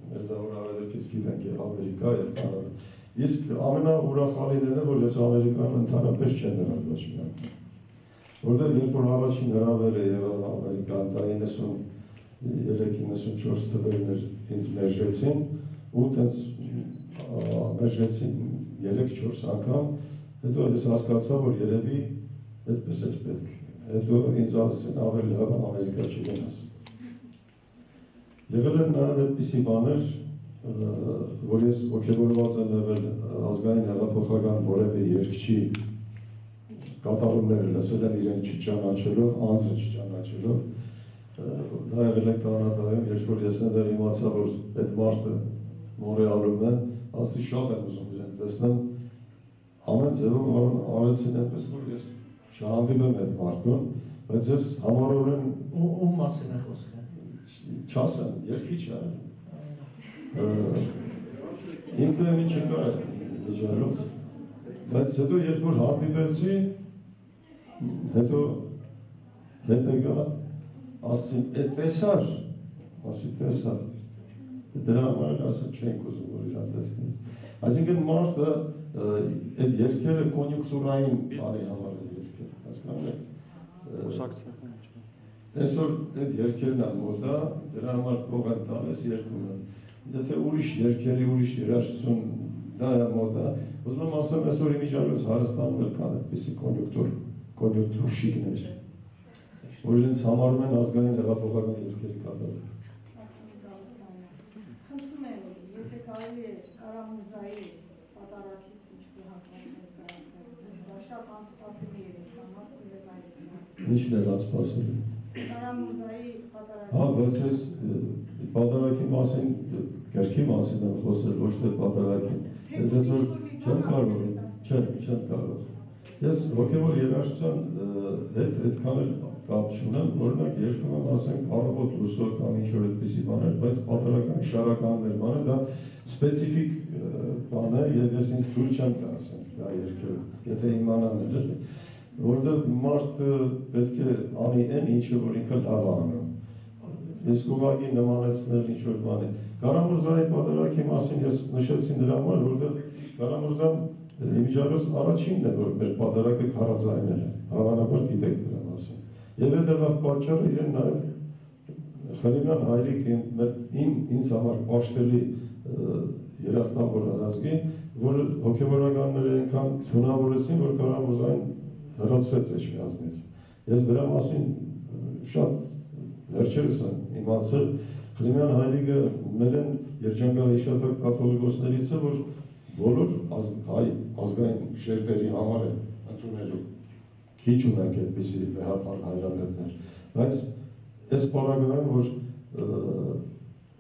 Մերձավոր Արևելքից գիտենք եւ Ամերիկա եւ Կանադա։ Իսկ ամենաուրախալին է, որ ես Ամերիկայում ընդհանրապես չեմ եղել ոչ մի անգամ։ Որտեղ երբ որ առաջին հրավերը եղավ Ամերիկան, դա 93-94 թվերներ ինձ մերժեցին, ու տենց մերժեցին 3-4 անգամ, հետո ես հասկացա, որ երևի այդպես էր պետք։ Հետո ինձ ասեցին ավելի լավ Ամերիկա չգնաս։ Եղել են նաև այդպիսի բաներ, որ ես ոգևորված եմ եղել ազգային հեղափոխական որևէ երգչի կատարումները լսել եմ իրեն չճանաչելով, անձը չճանաչելով, դա եղել է Կանադայում, երբ որ ես այնտեղ իմացա, որ այդ մարդը Մոնրեալում է, ասի շատ եմ ուզում իրեն տեսնեմ, ամեն ձևով արեցին այնպես, որ ես չհանդիպեմ այդ մարդուն, բայց ես համառորեն Ում մասին է խոսքը։ չասեմ, երգիչ է։ ինքը մի չկա վիճարոց, բայց հետո երբ որ հանդիպեցի, հետո հետեգա, ասին, տեսար, ասի տեսար, դրա համար էլ ասա չենք ուզում, որ իրան տեսնես։ Այսինքն մարդը այդ երկերը կոնյունկտուրային բարի համար է երկեր, հասկանում եք։ Այսօր այդ երկերն է մոդա, դրա համար փող են տալիս երկում են։ Եթե ուրիշ երկերի, ուրիշ երաժշտություն դա է մոդա, ուզում եմ ասեմ այսօր իմիջիալոց Հայաստանում էլ կան այդպիսի կոնյունկտուր շիկներ, որ իրենց համարում են ազգային հեղափոխական երկերի կատարում։ Խնդրում եմ, եթե կարելի է Կարամուրզայի պատարագից ինչ-որ հատվածներ կայացնել, շատ անսպասելի էր ինձ համար, Ինչն էր անսպասելի։ Կարամուրզայի պատարագից։ Հա, բայց ես պատարագի մասին, կերքի մասին եմ խոսել, ոչ թե պատարագի։ Ես այսօր չեմ կարող, չեմ կարող։ Ես հոգևոր երաժշտության հետ այդքան էլ կապ չունեմ, օրինակ երգում եմ, ասենք, առավոտ լուսո կամ ինչ-որ այդպիսի բաներ, բայց պատարագան շարականներ բաներ, դա սպեցիֆիկ բան է, եւ ես ինձ թույլ չեմ տա, ասենք, դա երգերը, եթե իմանամ էլ, որտեղ մարդը պետք է անի այն ինչը, որ ինքը լավ է անում։ Ես կուղղակի նմանեցնել ինչ-որ բանի։ Կարամուրզայի պատարագի մասին ես նշեցի նրա համար, որտեղ Կարամուրզան իմիջիալոց առաջինն է, որ մեր պատարագը քարաձայնել է, հավանաբար գիտեք դրա մասին։ Եվ այդ պատճառը իրեն նաև Խլիմյան Հայրիկ ինձ համար պաշտելի երախտավոր ազգի, որ հոգևորականները այնքան թունավորեցին, որ Կարամուրզային հրացրեց Էջմիածնից։ Ես դրա մասին շատ վերջերս եմ իմացել, Խլիմյան Հայրիկը մեր են երջանկահիշատակ կաթոլիկոսներից է, որ բոլոր հայ ազգային շերտերի համար է ընդունելու։ Քիչ ունենք այդպիսի վեհապար հայրապետներ, բայց այս պարագայում, որ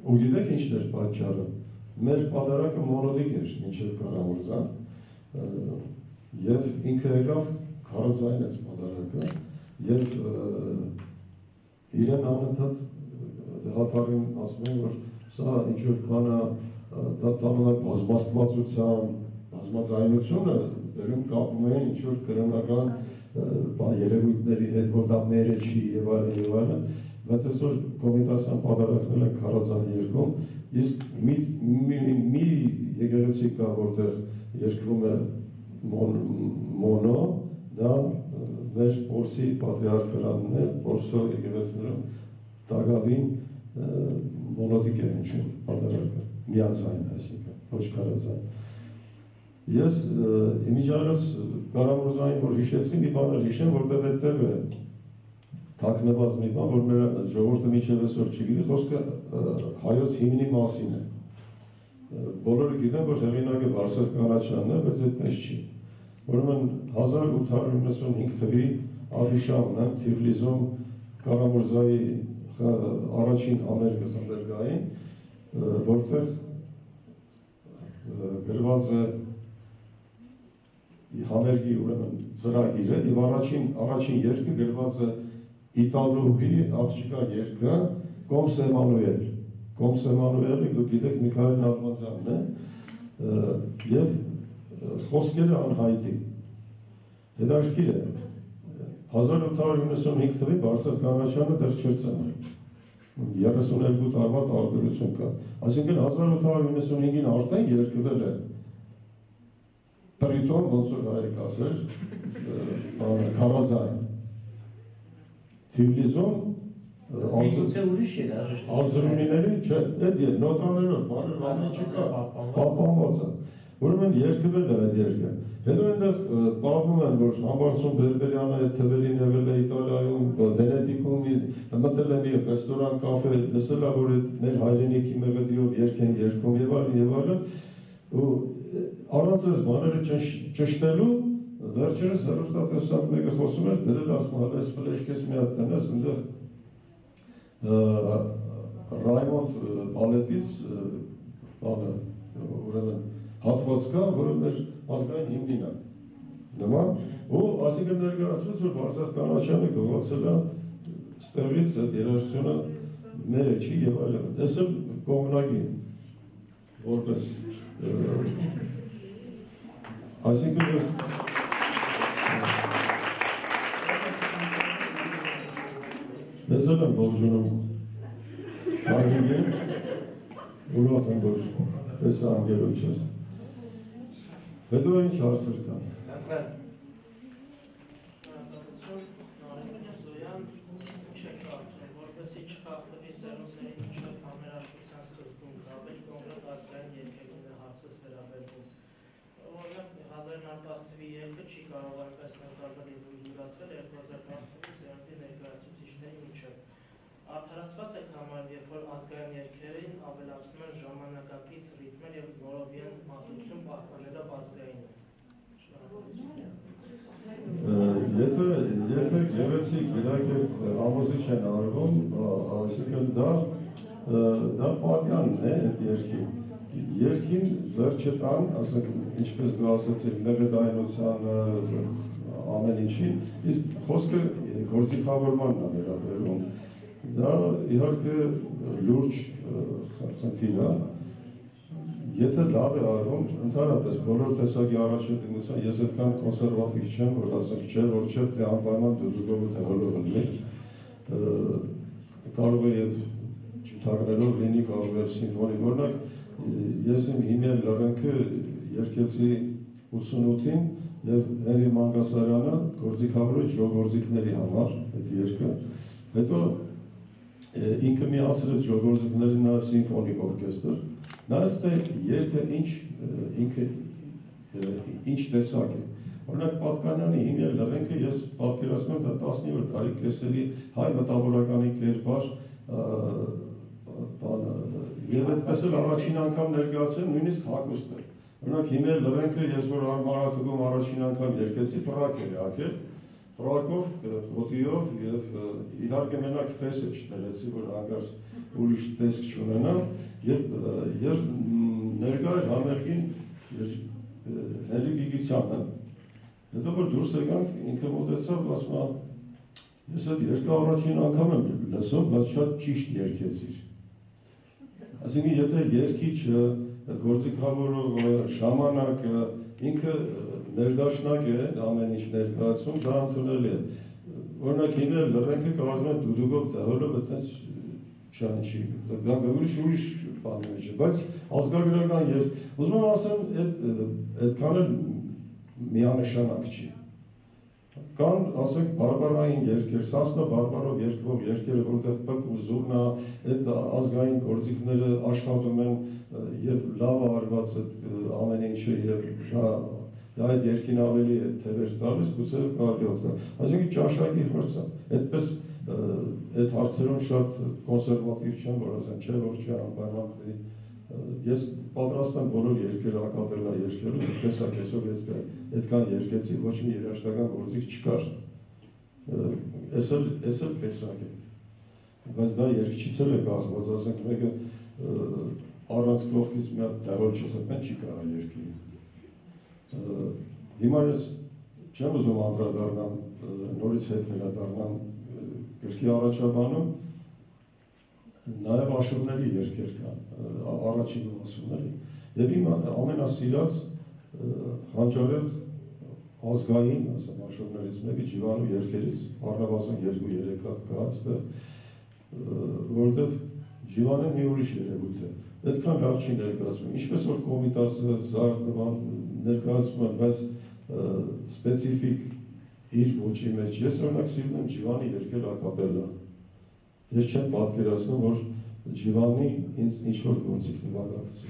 ու գիտեք ինչն էր պատճառը, մեր պատարագը մոնոդիկ էր մինչև Կարամուրզան, և ինքը եկավ քարոզայնեց պատարագը, և իրեն անընդհատ վեհապարին ասում են, որ սա ինչ-որ բանը դա տանում է բազմաստվածության, բազմաձայնությունը դերում կապում են ինչ-որ կրոնական երևույթների հետ, որ դա մերը չի եւ այլն, բայց այսօր Կոմիտասյան պատարագնել են քարաձայն երկում, իսկ մի եկեղեցի կա, որտեղ երկվում է մոնո, դա մեր Պորսի պատրիարքարանն է, Պորսո եկեղեցիներում տագավին մոնոդիկ է հնչում պատարագը, միաձայն, այսինքն, ոչ քարաձայն։ Ես իմիջիալոց Կարամուրզային, որ հիշեցի, մի բան էլ հիշեմ, որտեղ այդտեղ է թաքնված մի բան, որ մեր ժողովուրդը մինչև այսօր չգիտի, խոսքը հայոց հիմնի մասին է։ Բոլորը գիտեն, որ հեղինակը Վարսակ Կանաչյանն է, բայց այդպես չի։ Ուրեմն 1895 թվի Աֆիշա ունեմ Թիֆլիսում Կարամուրզայի առաջին համերգը խմբերգային, որտեղ գրված է համերգի ուրեմն ծրագիրը եւ առաջին երգը գրված է Իտալուհի աղջկա երգը Կոմս Էմանուել։ Կոմս Էմանուելը դուք գիտեք Միքայել Նալբանդյանն է եւ խոսքերը անհայտի։ Հետաքրքիր է 1895 թվի Վարսակ Կանաչյանը դեռ չէր ծնվել։ 32 տարվա տարբերություն կա։ Այսինքն 1895-ին արդեն երկվել է պրիտոն, ոնց որ հայերք ասեր, քարաձայն։ Թիֆլիսում արձրունիների, չէ, այդ նոտաներով, բաներ չկա, պահպանված է։ Ուրեմն երկվել է այդ երկը։ Հետո այնտեղ պատմում են, որ Համբարձում Բերբերյանը այդ թվերին եղել է Իտալիայում, Վենետիկում, մտել է մի ռեստորան, կաֆե, լսել է, որ մեր հայրենիքի մեղեդիով երգ են երգում եւ այլն, ու առանց այս բաները ճշտելու, վերջերս հեռուստատեսության մեկը խոսում էր, դրել ասում, այս ֆլեշկես մի հատ տնես, այնտեղ Ռայմոնդ բալետից բանը, ուրեմն հատված կա, որը մեր ազգային հիմնին է։ Նման, ու այսինքն ներկայացվեց, որ Վարսակ Կանաչյանը գողացել է ստեղից այդ երաժշտությունը մերը չի եւ այլն։ Այս էլ կողմնակի։ որպես այսինքն ես ես եմ ողջունում Գագիկին, ուրախ եմ, որ տեսա անգելոջ ես։ Հետո ինչ հարցեր կան։ Արդարացված է համարվում, երբ որ ազգային երգերին ավելացնում են ժամանակակից ռիթմեր և նորովյեն մատուցում պահպանելով ազգայինը։ Եթե գեղեցիկ գրագետ ամոզիչ են արվում, այսինքն դա պատյանն է այդ երգին։ Երգին ձեռ չտան, ասենք ինչպես դու ասացիր, մեղեդայնությանը, ամեն ինչին, իսկ խոսքը գործիքավորմանն է վերաբերում։ Դա իհարկե լուրջ խնդիր է, եթե լավ է արվում, ընդհանրապես բոլոր տեսակի առաջադիմության, ես այդքան կոնսերվատիվ չեմ, որ ասենք չէ, որ չէ, թե անպայման դուդուգով ու տեղելով լինի, կարող է և ջութակներով լինի, կարող է սիմֆոնիկ, օրինակ, ես իմ հիմնել լռենքը երկեցի 88-ին և Հենրի Մանգասարյանը գործիքավորեց ժողովրդիկների համար այդ երկը, հետո ինքը միացրեց ժողովրդիկների նաև սիմֆոնիկ օրկեստր, նայեց թե երկը ինչ տեսակ է։ Օրինակ Պատկանյանի հիմնել լռենքը ես պատկերացնում եմ դա 19-րդ դարի կեսերի հայ մտավորականի կերպար և այդպես էլ առաջին անգամ ներկայացրել նույնիսկ հագուստ է։ Օրինակ հիմնել լռենքը ես որ Մարաթուկում առաջին անգամ երկեցի ֆրակ էր հագել, ֆրակով, հոտիով և իհարկե մենակ ֆեսը չտերեցի, որ հանգարց ուրիշ տեսք չունենա և ներկա էր համերգին Հենրիկ Գիգիցյանը, հետո որ դուրս եկանք ինքը մոտեցավ, ասում է, ես այդ երկը առաջին անգամ եմ լսում, բայց շատ ճիշտ երկեցիր։ Այսինքն եթե երգիչը, գործիքավորողը, ժամանակը, ինքը ներդաշնակ է ամեն ինչ ներկայացում, դա ընդունելի է։ Օրինակ հիմնել լռենքը կարծում եմ դուդուգով տեղելով այդպես չանչի, ուրիշ բանի մեջ է, բայց ազգագրական երգ, ուզում եմ ասեմ, այդքան էլ միանշանակ չի։ Կան, ասենք, բարբարային երգեր, Սասնա Բարբարով երգվող երգերը, որտեղ պկ ու զուրնա, այդ ազգային գործիքները աշխատում են և լավ արված ամեն ինչը և այդ երգին ավելի թևեր տալիս, գուցե կարելի օգտվել։ Այսինքն ճաշակի հարց է, այդպես այդ հարցերում շատ կոնսերվատիվ չեմ, որ ասեմ, չէ, որ չէ, անպայման ես պատրաստ եմ բոլոր երգերը ակապելլա երգելու, տեսակ այսօր այդքան երգեցի, ոչ մի երաժշտական գործիք չկար, ես էլ տեսակ եմ, բայց դա երգչից էլ է կախված, ասենք մեկը առանց կողքից մի հատ տեղոլ չխփեն չի կարա երգի։ Հիմա ես չեմ ուզում անդրադառնամ, նորից հետ վերադառնամ գրքի առաջաբանում, նաև աշուրների երգեր կան, առաջին ասումների, և իմ ամենասիրած հանճարեղ ազգային, ասեմ, աշուրներից մեկը Ջիվանու երգերից, առնվազն 2-3 հատ կա այստեղ, որովհետև Ջիվանը մի ուրիշ երևույթ է, այդքան լավ չի ներկայացվում, ինչպես որ Կոմիտասը, Զարդնվան ներկայացվում են, բայց սպեցիֆիկ իր ոճի մեջ, ես օրինակ սիրում եմ Ջիվանի երգել ակապելլա, ես չեմ պատկերացնում, որ Ջիվանի ինձ ինչ-որ գործիք նվագակցի։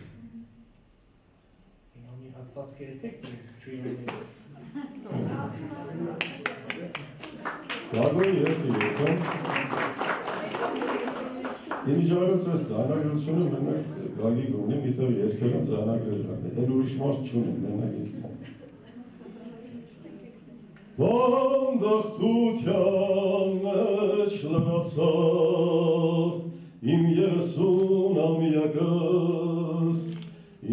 Մի հատված կերտեք Ջիվանի Գագոյի երգի երգում, Իմիջարոց ես ձայնագրությունը մենակ Գագիկ ունի, միտեղ երգել եմ ձայնագրել եմ, էլ ուրիշ մարդ չունեմ, մենակ ինքն։ Վանդախտության մեջ լրացավ իմ 30 ամյակս,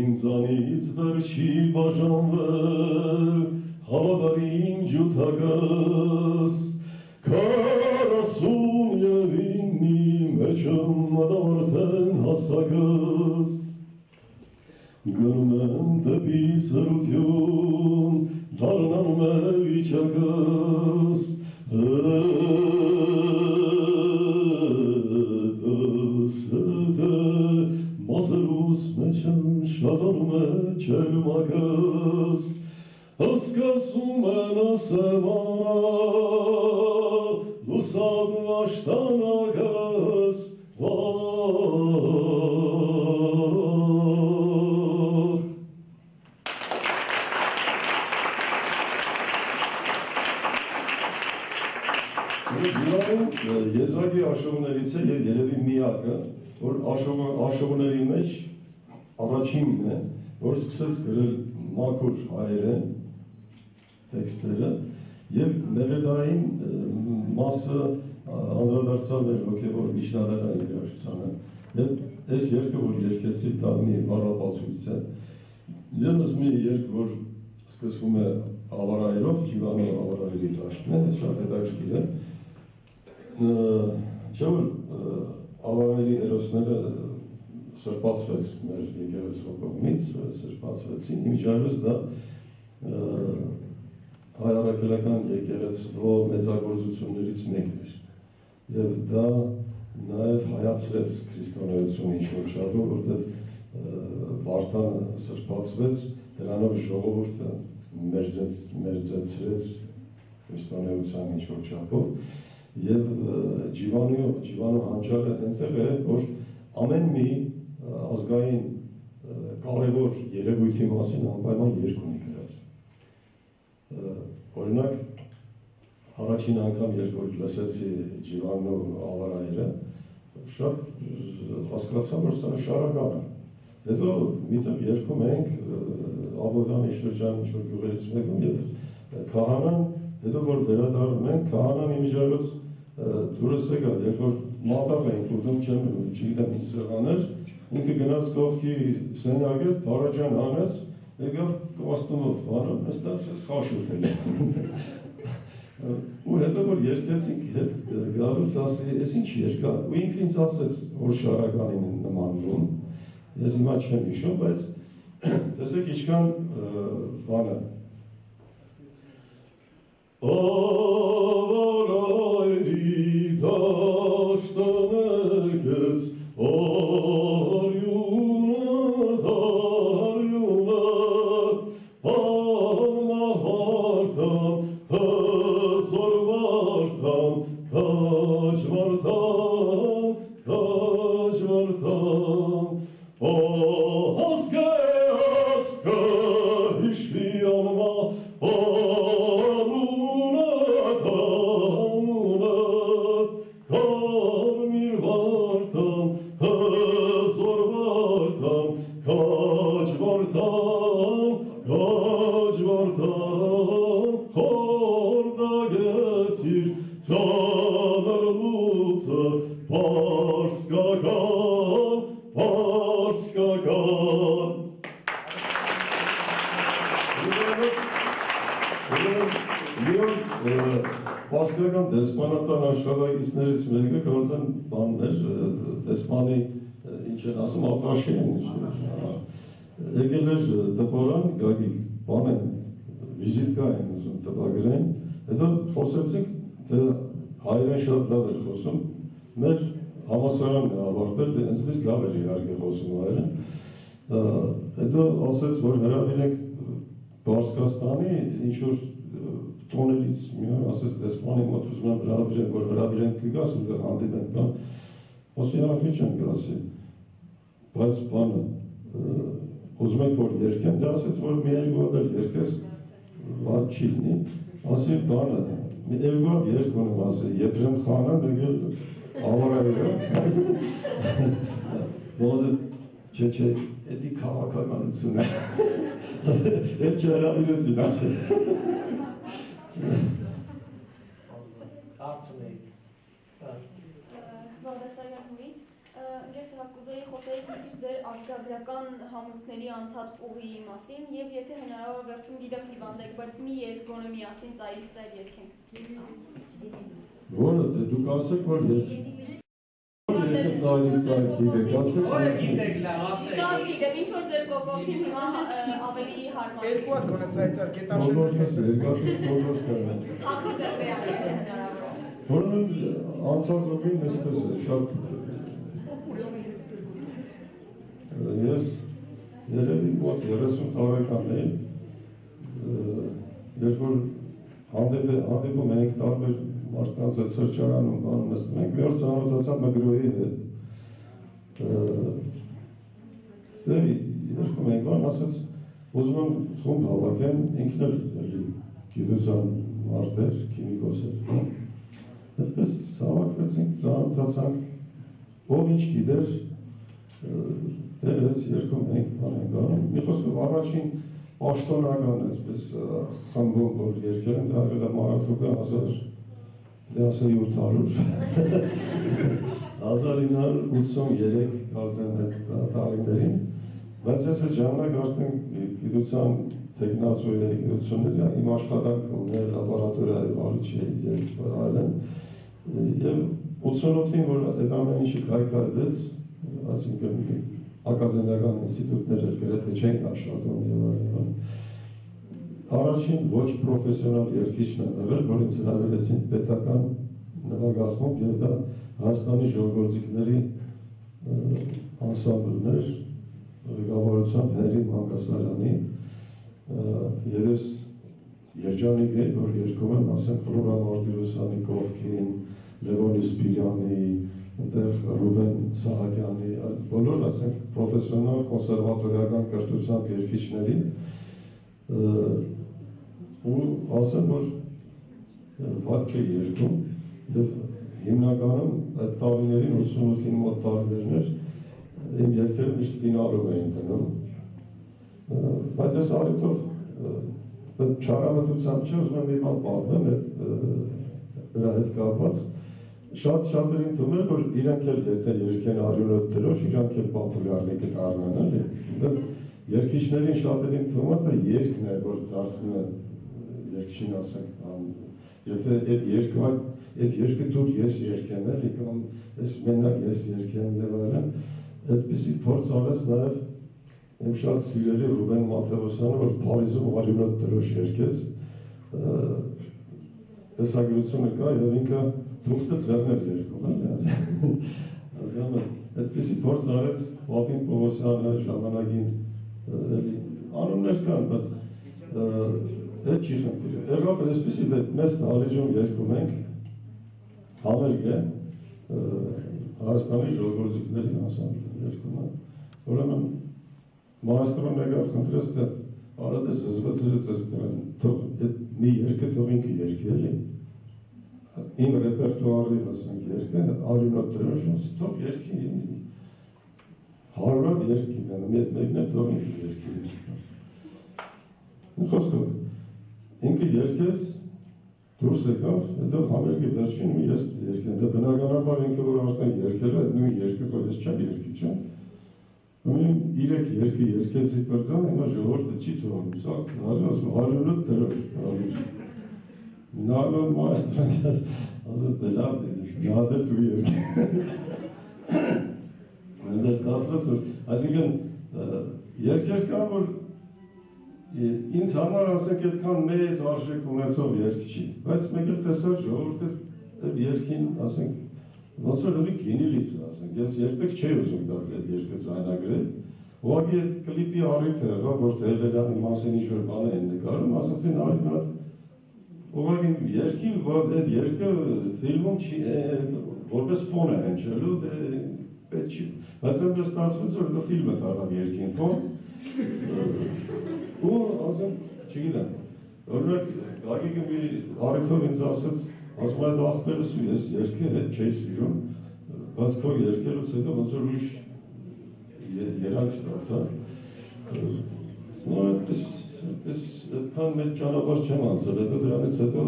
ինձանից դեռ չի բաժանվել հավատարիմ ջութակս, 49-ի մեջը մտավորթեն հասակս, Գնում եմ դեպի սրություն, դառնանում է վիճակս, մազերուս մեջ շատանում է չերմակս, հասկացում են ասեմանա, լուսադու աշտանակս, Եզակի աշողներից է և երևի միակը, որ աշողների մեջ առաջինն է, որ սկսեց գրել մաքուր հայերեն տեքստերը և մեղեդային մասը անդրադարձավ մեր հոգևոր միջնադարային երաժշտությանը և այս երգը, որ երգեցի, դա մի բառապացույց է ևս մի երգ, որ սկսվում է ավարայրով, Ջիվանո ավարայրի դաշտն է, շատ հետաքրքիր է չէ որ ավարայրի հերոսները սրբացվեց մեր եկեղեցու կողմից, սրբացվեցին, իմիջիայլոց դա հայ առաքելական եկեղեցու մեծագործություններից մեկն էր և դա նաև հայացրեց քրիստոնեությունը ինչ-որ չափով, որտեղ Վարդանը սրբացվեց, դրանով ժողովուրդը մերձեցրեց քրիստոնեության ինչ-որ չափով և Ջիվանո հանճարը այնտեղ է, որ ամեն մի ազգային կարևոր երևույթի մասին անպայման երգ ունի գրած։ Օրինակ, առաջին անգամ երբ որ լսեցի Ջիվանո ավարայրը, շատ հասկացա, որ սա շարական է։ Հետո միտեղ երգում ենք Աբովյանի շրջան ինչ-որ գյուղերից մեկում և քահանան, հետո որ վերադառնում ենք, քահանան իմիջիայլոց դուրս եկավ, երբ որ մատաղ ենք ուտում, չգիտեմ ինչ սեղաներ, ինքը գնաց կողքի սենյակը, Փարաջան հանեց, եկավ կոստումով բանում, նստած խաշուրդ է։ Ու հետո որ երգեցինք, հետ գալուց ասի, ես ինչ երգա, ու ինքը ինձ ասեց, որ շարականին են նմանում, ես հիմա չեմ հիշում, բայց տեսեք ինչքան բանը։ Ավարայրի դաշտը ներկեց, արյունը, անմահարտան, հզոր վարտան, կաջ վարտան, ասկը հիշվի անմա, անունը, կարմիր վարտան, հզոր վարտան, կաջ վարտան, խորդագեցիր ծանր լուծը, պարսկական, Պարսկական դեսպանատան աշխատակիցներից մեկը կարծեմ բանն էր, դեսպանի ինչ են ասում, ատաշի են եկել էր տպարան, գագիկ բան են, վիզիտկա են ուզում տպագրեն, հետո խոսեցինք, հայերեն շատ լավ էր խոսում, մեր համասարանն է ավարտել, ինձնից լավ էր իհարկե խոսում հայերեն, հետո ասեց, որ հրավիրենք Պարսկաստանի ինչ-որ տոներից մի օր ասեց դեսպանի մոտ ուզում եմ հրավիրենք, որ հրավիրենք կգաս, ինքը հանդիպենք բան, ասի ախի չեմ գրասի, բայց բանը, ուզում եք որ երկեմ, դա ասեց, որ մի երկու հատ էլ երկես, վատ չի լինի, ասի բանը, մի երկու հատ երկ ունեմ ասի, Եփրեմ խանան եկել ավարայրը, ոզը չէ, էդի քաղաքականություն է, Եվ չհրավիրեցին ախի։ Հարցնեիք։ Բաղդասարյան հույն, ես կուզեի խոսեի ձեր ազգագրական համույթների անցած ուղիի մասին և եթե հնարավոր վերջում գիտեմ հիվանդեք, բայց մի երգ գոնե միասին ծայր երկենք։ Որը, դուք ասեք, որ ես երկը ծայր գիտեք, Որը գիտեք լավ, ասեք։ Շատ գիտեմ, ինչ որ ձեր կողքին հիմա ավելի հարմար։ Երկու հատ գոնե ծայծար կետաշը։ Նորոշկս, երկաթից նորոշկը։ Հակում դրվեալ է հնարավոր։ Որն անցած օգին այսպես է, շատ ես երևի մոտ 30 տարեկան էի, երբ որ հանդիպում ենք տարբեր մարդկանց այդ սրճարանում բանում նստում ենք, մի օր ծանոթացա Մգրոյի հետ, երկում ենք բան, ասաց, ուզում եմ խումբ հավաքեմ, ինքն էլ գիտության մարդ էր, քիմիկոս էր, այդպես հավաքվեցինք, ծանոթացանք, ով ինչ գիտեր, դերեց, երկում ենք, բան ենք անում, մի խոսքով առաջին պաշտոնական այսպես խմբով, որ երկել եմ, դա եղել է Մարաթուկը 1983 կարծեմ այդ տարիներին, բայց ես այդ ժամանակ արդեն գիտության տեխնացուների գիտությունների իմ աշխատանքը ուներ լաբորատորիայի վարիչի եւ այլն, եւ 88-ին, որ այդ ամեն ինչը քայքայվեց, այսինքն ակադեմիական ինստիտուտները գրեթե չեն աշխատում եւ այլն, առաջին ոչ պրոֆեսիոնալ երգիչն եմ եղել, որ ինձ հրավիրեցին պետական նվագախումբ եւ դա Հայաստանի ժողովրդիկների անսամբլն էր, ղեկավարությամբ Հենրի Մանգասարյանի, եւ ես երջանիկ էի, որ երգում եմ, ասենք Ֆլորա Մարտիրոսյանի կողքին, Լևոնի Սպիրյանի, այնտեղ Ռուբեն Սահակյանի, բոլոր, ասենք, պրոֆեսիոնալ կոնսերվատորիական կրթությամբ երգիչների, ու ասեմ, որ վատ չի երգում, եւ հիմնականում այդ տարիներին 88-ին մոտ տարիներն էր, իմ երգերը միշտ ֆինալով էին դնում, բայց ես առիթով չարամտությամբ չէ, ուզում եմ մի բան պատմեմ դրա հետ կապված, շատ-շատերին թվում է, որ իրանք էլ եթե երգեն արյունոտ դրոշ, իրանք էլ պոպուլյարնի կդառնան, էլի։ Երգիչներին շատերին թվում է, թե երգն է, որ դարձնում է երգչին ասենք, եթե այդ երկը դուր ես երգեմ, էլի, կամ ես մենակ ես երգեմ եւ այլն, այդպիսի փորձ արեց նաեւ իմ շատ սիրելի Ռուբեն Մաթեոսյանը, որ Փարիզում արյունոտ դրոշ երգեց, տեսագրությունը կա եւ ինքը թուղթը ձեռներ երգում, էլի, հասկանում եք, այդպիսի փորձ արեց Պապին Պողոսյանը ժամանակին, էլի, անուններ կան, բայց այդ չի խնդիրը, եղավ այսպիսի մեծ Դալիջում երգում ենք, համերգ է, Հայաստանի ժողովրդիկների անսամբլը երգում է, ուրեմն մայստրոն եկավ խնդրեց, թե արդ ես հզվեցրեց ես դրան, մի երկը թող ինքը երկի էլի, իմ ռեպերտուարի ասենք երկը, արյունոտ դրոշ, թող երկի, հարյուրով երկի դնում, մեկն է թող ինքը երկի երկի։ Խոսքով, ինքը երկեց, դուրս եկավ, հետո համերգի վերջին մի ես երկեն, դա բնականաբար ինքը որ արդեն երկել է, նույն երկը որ ես չեմ երկի չեմ, Ուրեմն 3 երկի երկեցի պրծան, հիմա ժողովուրդը չի թողնում, սա հարյուրոտ դրոշ, նալոն մայստրան ասաց դե լավ նադը դու երկի։ Այնպես կասված որ, այսինքն երկեր կան, որ ինձ համար ասենք այդքան մեծ արժեք ունեցող երգ չի, բայց մեկ էլ տեսար ժողովուրդը այդ երգին, ասենք, ոնց որ լի գինիլից, ասենք, ես երբեք չէի ուզում դարձ այդ երգը ձայնագրել, ուղղակի այդ կլիպի առիթ եղավ, որ Տերևելյանի մասին ինչ-որ բան են նկարում, ասացին արի մի հատ ուղղակի երգին, որ այդ երգը ֆիլմում չի, որպես ֆոն է հնչելու, պետք չի, բայց այնպես ստացվեց, որ ֆիլմը դառավ երգին ֆոն, ու ասեմ, չգիտեմ, օրինակ Գագիկը մի առիթով ինձ ասեց, ասում այդ աղբերս ու ես երգի հետ չէի սիրում, բայց քո երգելուց հետո ոնց որ ուրիշ երանգ ստացա, ու այդպես այդքան մեծ ճանապարհ չեմ անցել, հետո դրանից հետո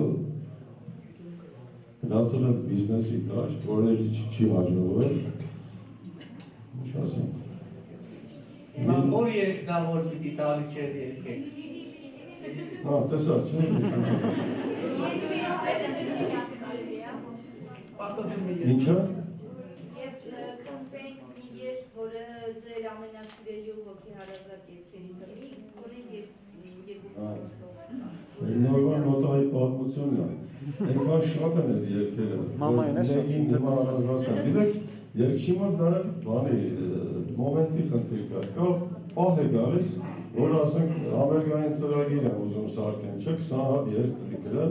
գնացել եմ բիզնեսի դաշտ, որ էլի չի հաջողվել, ինչ ասեմ։ Հիմա որ երգն ա որ պիտի տալի չէր երգեք։ Հա, տեսար, չէ՞։ Ինչա։ Եվ ամենասիրելի ու հոգեհարազատ երգերից է։ Ունենք Նորվան նոտայի պատմությունն է, այնքան շատ են այդ երկերը, որ նմա առանձնացան, դիտեք, երկչի մոտ նաև բանի, մոմենտի խնդիր կա պահ է գալիս, որ ասենք համերգային ծրագիր եմ ուզում սարքեն, չէ, 20 հատ երկ գրը,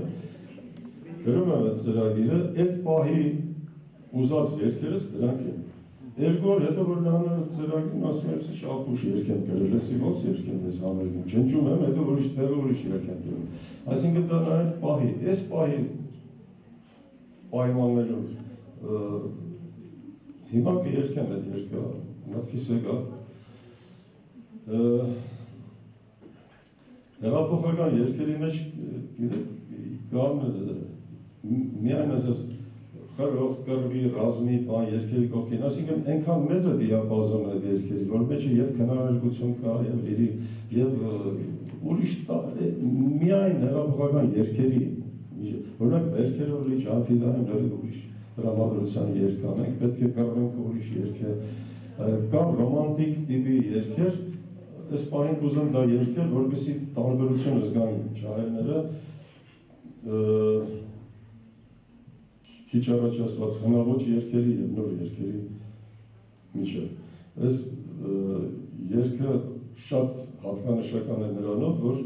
գրում եմ այդ ծրագիրը, այդ պահի ուզած երկերս դրանք են։ Երկու օր հետո որ նայում ծրագիրն ասում եմ, շապուշ երգ եմ գրել, էսի ո՞նց երգ եմ ես համերգում, ջնջում եմ, հետո ուրիշ տեղը ուրիշ երգ եմ գրում։ Այսինքն դա նաև պահի, այս պահի պայմաններում հիմա կերգեմ այդ երգը, մտքիս եկա։ Հեղափոխական երգերի մեջ կան միայն ասես խրող, կրվի, ռազմի, բան, երկերի կողքին, այսինքն այնքան մեծ է դիապազոնը այդ երկերի, որ մեջը և քնարարկություն կա, և ուրիշ միայն հեղափոխական երկերի, որոնք վերքերով լիճ, անֆիդային լրիվ ուրիշ տրամադրության երկ անենք, պետք է կռվենք ուրիշ երկ է, կան ռոմանտիկ տիպի երկեր, այս պահին կուզեմ դա երկեր, որպեսզի տարբերությունը զգան ջահելները, քիչ առաջ ասված հնաոճ երկերի և նոր երկերի միջև։ Այս երկը շատ հատկանշական է նրանով, որ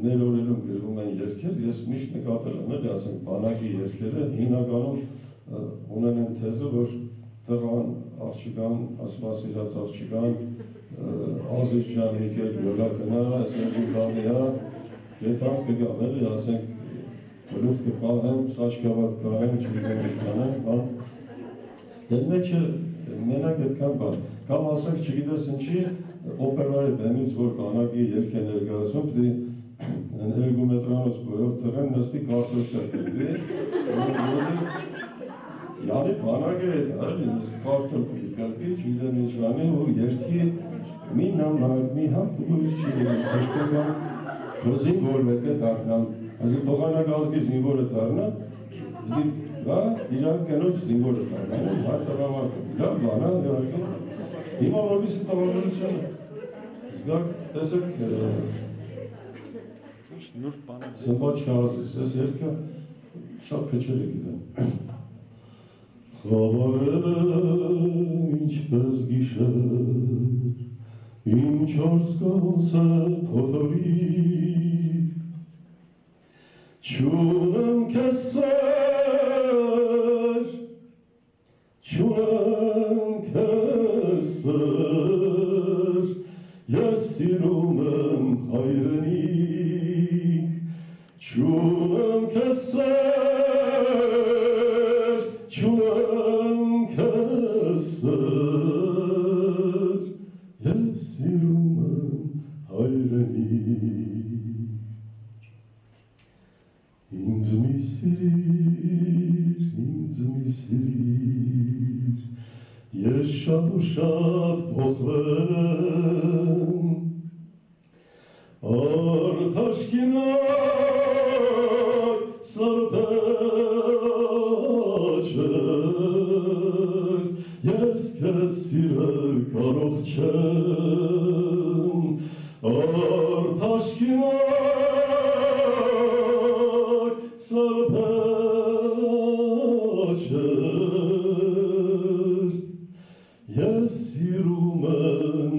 ներօրերում գրվում են երկեր, ես միշտ նկատել եմ, էլի ասենք բանակի երկերը հիմնականում ունեն են թեզը, որ տղան, աղջկան, ասում ասիրած աղջկան, ազիզ ջան եկել յոլա կնա, այսերժին բանիա, եթան կգամ, էլի ասենք գլուխ կպահեմ, սաչկավատ կահեմ, չգիտեմ ինչ կանեմ, բան։ Եվ մեջը մենակ այդքան բան, կամ ասենք չգիտես ինչի, օպերայի բեմից, որ բանակի երգ է ներկայացում, պիտի էրգոմետրանոց բոյով տղեն նստի կարտոշկա կրվի, յանի բանակ է դա, կարտոշկի կրվի, չգիտեմ ինչ անի, ու երգի մի նամակ, մի հապտույր չի, հոզին որվեք է դարնամ, Այսինքն փոխանակ ազգի զինվորը դառնա, իրան կնոջ զինվորը դառնա, հայ տղամարդը, լավ բան է, իհարկե։ Հիմա որպեսզի տաղավարությունը զգաք, տեսեք, Սմբատ Շահազիս, այս երգը շատ քչեր է գիտեմ։ Խավարել ինչպես գիշեր, իմ չորս կոսը փոթորի Չունեմ կեսեր, ես սիրում եմ հայրենիք, չունեմ կեսեր, ես սիրում եմ հայրենիք Ինձ մի սիրիր, ես շատ ու շատ փոխվել եմ, արդաշկինակ սարպեջեր, ես քեզ սիրել կարող չեմ, արդաշկինակ Սարպեջեր, ես սիրում եմ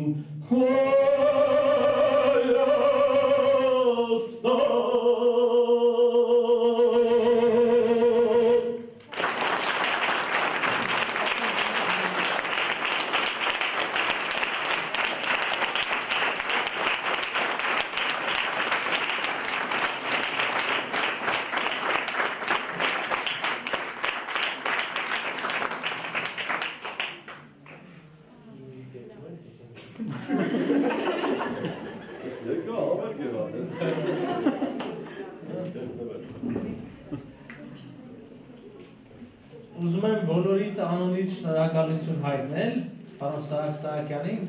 Ուզում եմ բոլորիդ անունից շնորհակալություն հայտնել պարոն Սահակ Սահակյանին,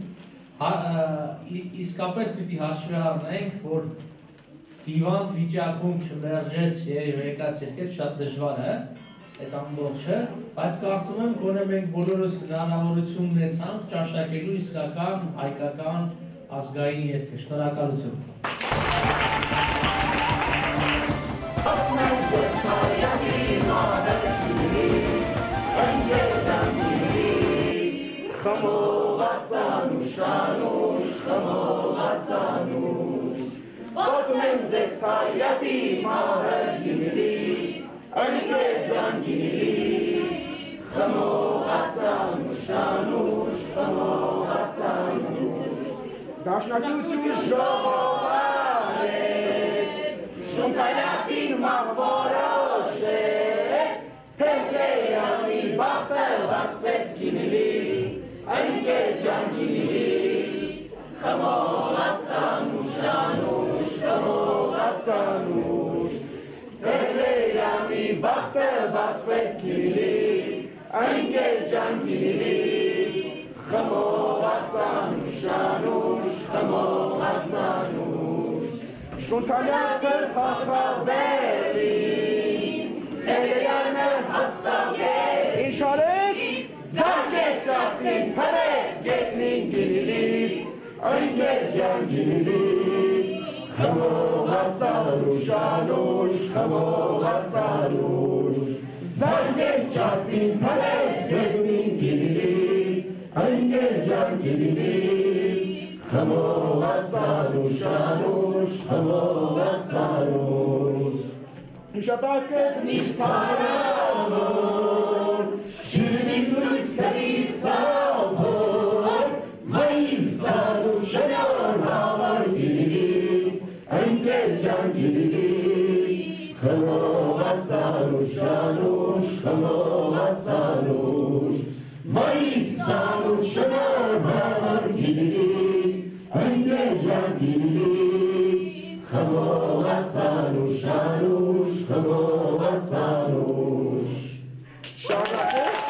իսկապես պիտի հաշվի առնենք, որ հիվանդ վիճակում չմերժեց եւ եկած եկել շատ դժվար է այդ ամբողջը Բայց կարծում եմ, գոնե մենք բոլորս հնարավորություն ունեցանք ճաշակելու իսկական հայկական ազգային երգը։ Շնորհակալություն։ Խմողացանուշ, խմողացանուշ, պատմեմ ձեզ հայատի մահը գինիլից, ընկեր ջան գինիլից, խմողացանուշ, խմողացանուշ, դաշնակություն ժողովարեց, շունկայատին մահ որոշեց, Թեմպեյանի բախտը վարձվեց գինիլից, Ընկեր ջան գինիլից, խմողացանուշ, խմողացանուշ, Թեմպեյանի բախտը վարձվեց գինիլից, Ընկեր ջան գինիլից, խմողացանուշ, խմողացանուշ, Շունթալյակը փախավ Բերլին, Թեմպեյանը հասավ Գերին, ինչ արեց? Զարկեց շախտին, հրեց գետնին գինիլից, ընկեր ջան գինիլից, խմողացանուշ, խմողացանուշ, զարկեց շախտին, հրեց գետնին գինիլից, ընկեր ջան գինիլից, խմողացանուշ, խմողացանուշ, Շապակետ միշտ հարավոր, շիրմին լույս կրիս տավոր, մայիս ծանուշ շնոր համար գինիլից, ընկեր ջան գինիլից, խմողացանուշ, խմողացանուշ, մայիս ծանուշ շնոր համար գինիլից, ընկեր ջան գինիլից, խմողացանուշ, խմողացանուշ, շարունակեք